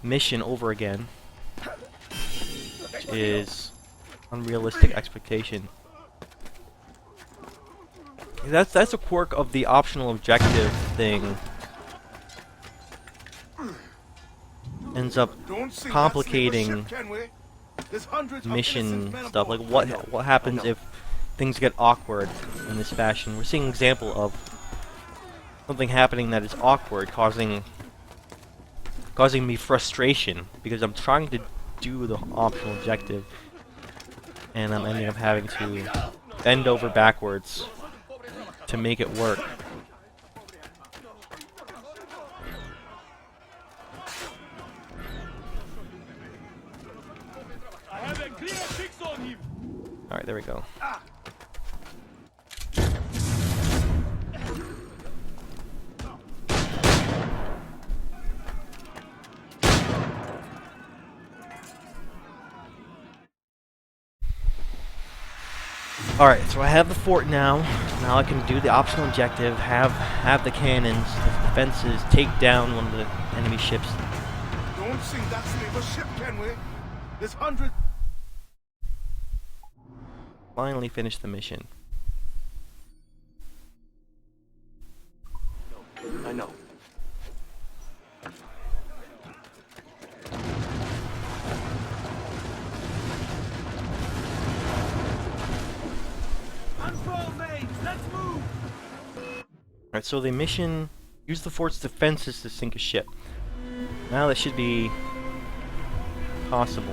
S1: mission over again, which is unrealistic expectation. That's a quirk of the optional objective thing. ends up
S3: Don't see
S1: complicating
S3: that slip of ship, can we? There's hundreds of
S1: mission
S3: innocent men
S1: stuff.
S3: aboard.
S1: Like what happens if things get awkward in this fashion? We're seeing an example of something happening that is awkward, causing me frustration because I'm trying to do the optional objective, and I'm ending up having to bend over backwards to make it work.
S2: I have a clear fix on him.
S1: Alright, there we go. Alright, so I have the fort now. Now I can do the optional objective, have the cannons, the defenses, take down one of the enemy ships.
S3: Don't see that slip of ship, can we? There's hundreds.
S1: Finally finish the mission.
S5: I know.
S2: Unfurl mains, let's move.
S1: Alright, so the mission, use the fort's defenses to sink a ship. Now that should be possible.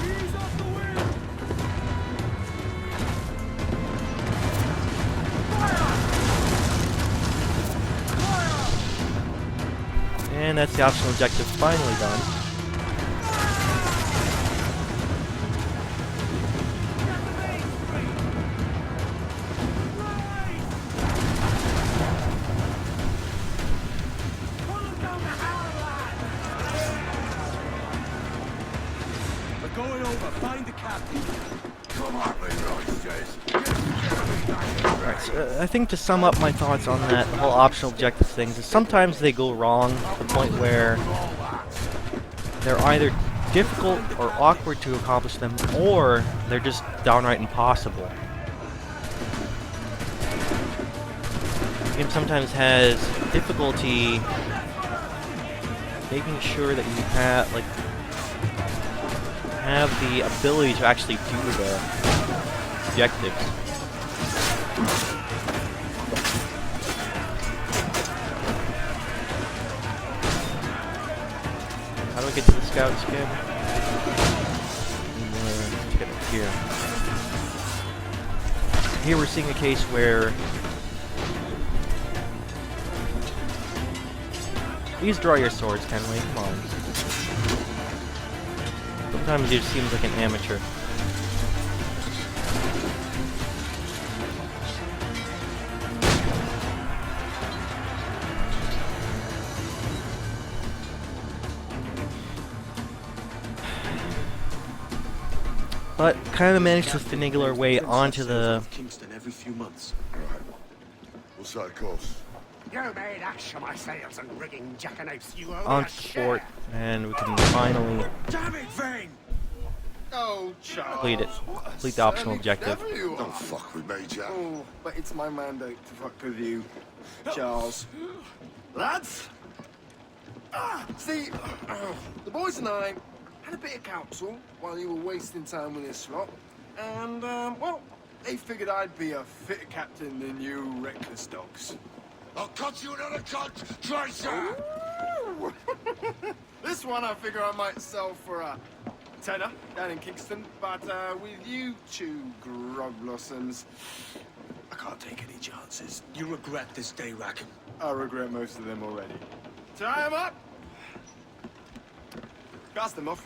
S2: Ease off the wind.
S1: And that's the optional objective finally done.
S5: We're going over. Find the captain.
S3: Come on, Vainglorious, Jace.
S1: Alright, so I think to sum up my thoughts on that whole optional objective things is sometimes they go wrong to the point where they're either difficult or awkward to accomplish them, or they're just downright impossible. The game sometimes has difficulty making sure that you have the ability to actually do the objectives. How do I get to the scouts again? Let's get up here. Here we're seeing a case where please draw your swords, Kenway. Come on. Sometimes he just seems like an amateur. But kind of managed to finagle our way onto the
S5: Kingston every few months.
S3: Right. We'll set a course.
S2: You made ash of my sails and rigging jackanapes. You owe me a
S1: onto the fort,
S2: share.
S1: and we can finally
S5: Damn it, Vane!
S6: Oh, Charles.
S1: complete it. Complete the optional objective.
S6: Clever you
S3: Don't
S6: are.
S3: fuck with me, Jack.
S6: Oh, but it's my mandate to fuck with you, Charles. Lads! See, the boys and I had a bit of counsel while you were wasting time with this lot. And, well, they figured I'd be a fitter captain than you reckless dogs.
S3: I'll cut you another cunt, traitor!
S6: Ooh. This one I figure I might sell for a tenner down in Kingston, but with you two grog blossoms, I can't take any chances.
S4: You regret this day, Rackham.
S6: I regret most of them already. Tie them up! Cast them off.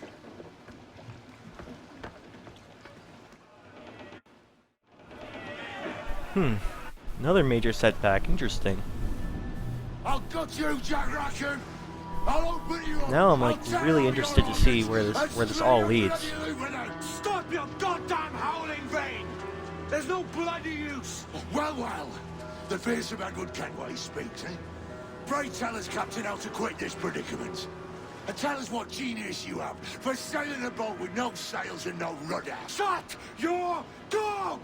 S1: Another major setback. Interesting.
S3: I'll gut you, Jack Rackham! I'll open you up!
S1: Now I'm like
S3: I'll tear
S1: really
S3: out
S1: interested
S3: your
S1: to see
S3: lungs
S1: where this
S3: and
S1: all
S3: split
S1: leads.
S3: your illuminate.
S2: Stop your goddamn howling, Vane! There's no bloody use!
S3: Well, well, the fearsome good Kenway speaks, eh? Pray tell us, Captain, how to quit this predicament. And tell us what genius you have for sailing a boat with no sails and no rudder.
S2: Shut your gob!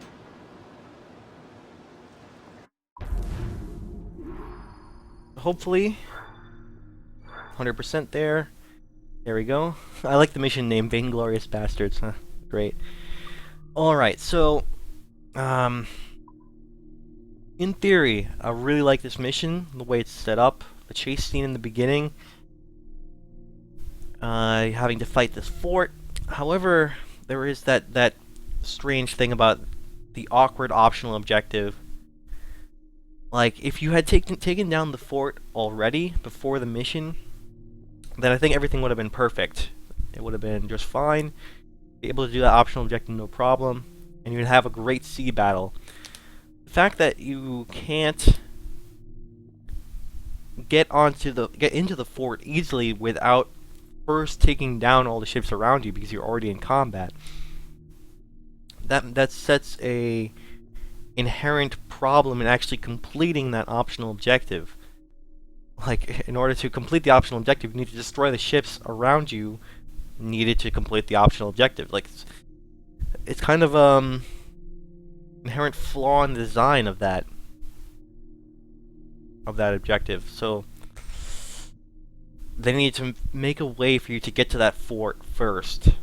S1: hopefully 100% there. There we go. I like the mission name, Vainglorious Bastards. Huh? Great. Alright, so in theory, I really like this mission, the way it's set up, the chase scene in the beginning, having to fight this fort. However, there is that strange thing about the awkward optional objective. Like, if you had taken down the fort already before the mission, then I think everything would have been perfect. It would have been just fine, be able to do that optional objective no problem, and you'd have a great sea battle. The fact that you can't get into the fort easily without first taking down all the ships around you because you're already in combat, that sets a inherent problem in actually completing that optional objective. Like, in order to complete the optional objective, you need to destroy the ships around you needed to complete the optional objective. Like, it's kind of inherent flaw in the design of that objective. So they need to make a way for you to get to that fort first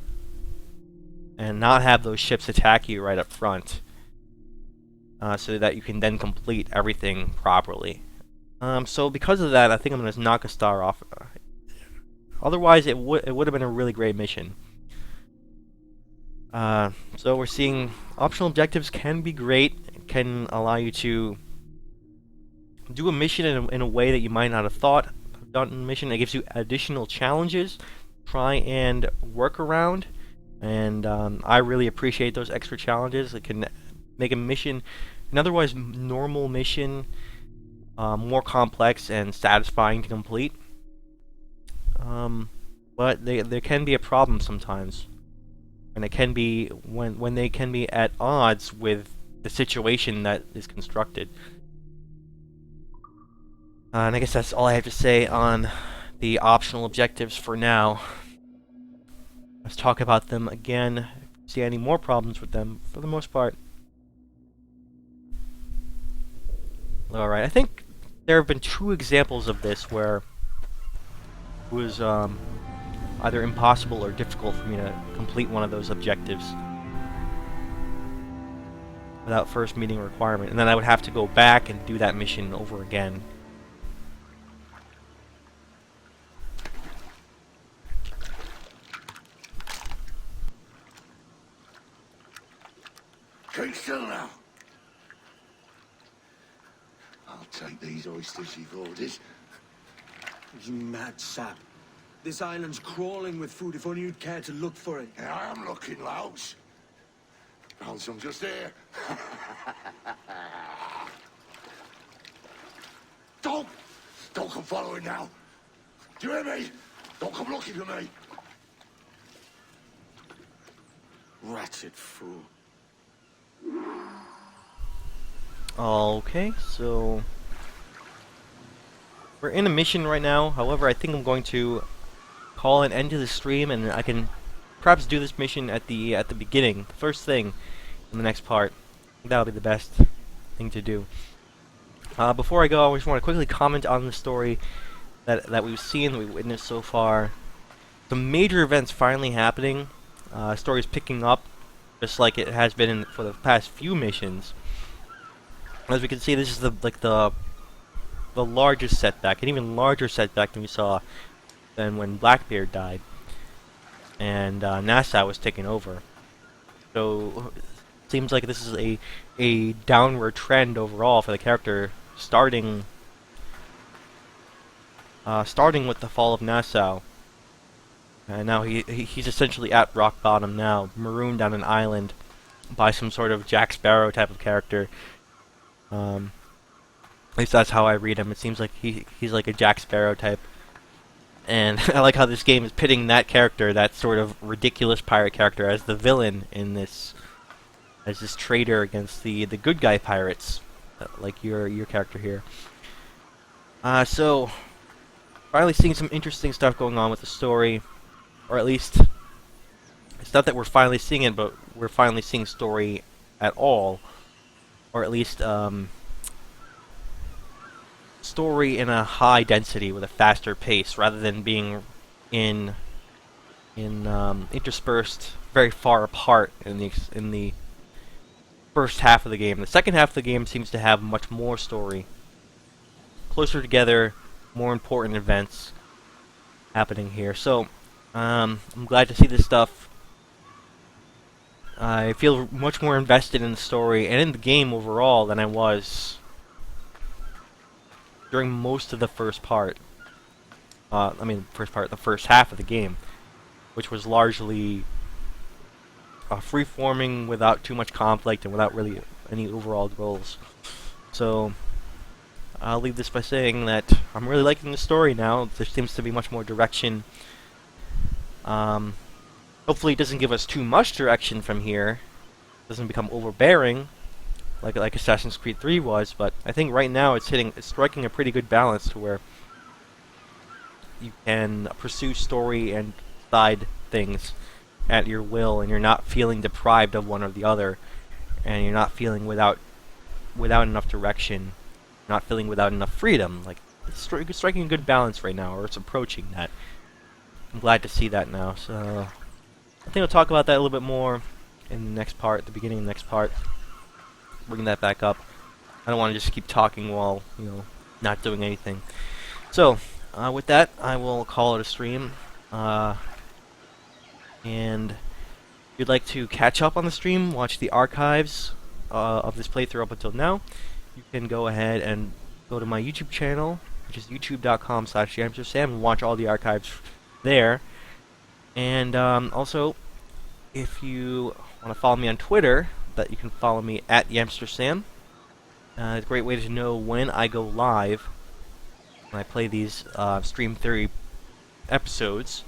S1: and not have those ships attack you right up front, so that you can then complete everything properly. So because of that, I think I'm going to knock a star off. Otherwise, it would have been a really great mission. So we're seeing optional objectives can be great. It can allow you to do a mission in a way that you might not have thought of done a mission. It gives you additional challenges to try and work around. And I really appreciate those extra challenges. It can make a mission, an otherwise normal mission, more complex and satisfying to complete. But there can be a problem sometimes, and it can be when they can be at odds with the situation that is constructed. And I guess that's all I have to say on the optional objectives for now. Let's talk about them again. See any more problems with them? For the most part, alright. I think there have been 2 examples of this where it was either impossible or difficult for me to complete one of those objectives without first meeting a requirement, and then I would have to go back and do that mission over again.
S3: Keep still now. I'll take these oysters you've ordered.
S4: You mad sap. This island's crawling with food if only you'd care to look for it.
S3: Yeah, I am looking, Louse. Found some just here. Don't come following now. Do you hear me? Don't come looking for me.
S4: Wretched fool.
S1: Okay, so we're in a mission right now. However, I think I'm going to call an end to the stream, and I can perhaps do this mission at the beginning, the first thing in the next part. That'll be the best thing to do. Before I go, I just want to quickly comment on the story that we've seen, that we've witnessed so far. Some major events finally happening. Story is picking up, just like it has been for the past few missions. As we can see, this is the largest setback, an even larger setback than we saw than when Blackbeard died and Nassau was taken over. So it seems like this is a downward trend overall for the character, starting with the fall of Nassau, and now he's essentially at rock bottom now, marooned on an island by some sort of Jack Sparrow type of character. At least that's how I read him. It seems like he's like a Jack Sparrow type. And I like how this game is pitting that character, that sort of ridiculous pirate character, as the villain in this, as this traitor against the good guy pirates, like your character here. So finally seeing some interesting stuff going on with the story, or at least it's not that we're finally seeing it, but we're finally seeing story at all, or at least story in a high density with a faster pace, rather than being in interspersed very far apart in the first half of the game. The second half of the game seems to have much more story, closer together, more important events happening here. So I'm glad to see this stuff. I feel much more invested in the story and in the game overall than I was during most of the first part. The first half of the game, which was largely free-forming without too much conflict and without really any overall goals. So I'll leave this by saying that I'm really liking the story now. There seems to be much more direction. Hopefully it doesn't give us too much direction from here. It doesn't become overbearing like Assassin's Creed 3 was, but I think right now it's striking a pretty good balance to where you can pursue story and side things at your will, and you're not feeling deprived of one or the other, and you're not feeling without enough direction, not feeling without enough freedom. Like, it's striking a good balance right now, or it's approaching that. I'm glad to see that now. So I think I'll talk about that a little bit more in the next part, the beginning of the next part. Bring that back up. I don't want to just keep talking while, not doing anything. So with that, I will call it a stream. And if you'd like to catch up on the stream, watch the archives of this playthrough up until now, you can go ahead and go to my YouTube channel, which is youtube.com/YamsterSam, and watch all the archives there. And also, if you want to follow me on Twitter, that you can follow me at YamsterSam. It's a great way to know when I go live, when I play these Stream Theory episodes.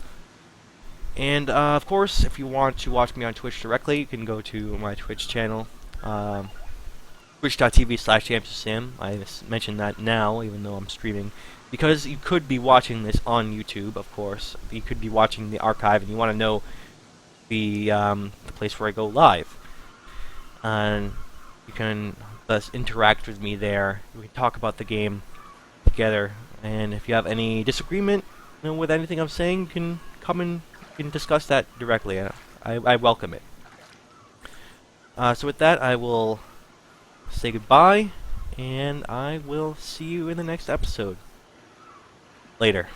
S1: And of course, if you want to watch me on Twitch directly, you can go to my Twitch channel, twitch.tv/YamsterSam. I mentioned that now, even though I'm streaming, because you could be watching this on YouTube, of course. You could be watching the archive, and you want to know the place where I go live. And you can thus interact with me there. We can talk about the game together. And if you have any disagreement with anything I'm saying, you can come and discuss that directly. I welcome it. So with that, I will say goodbye, and I will see you in the next episode. Later.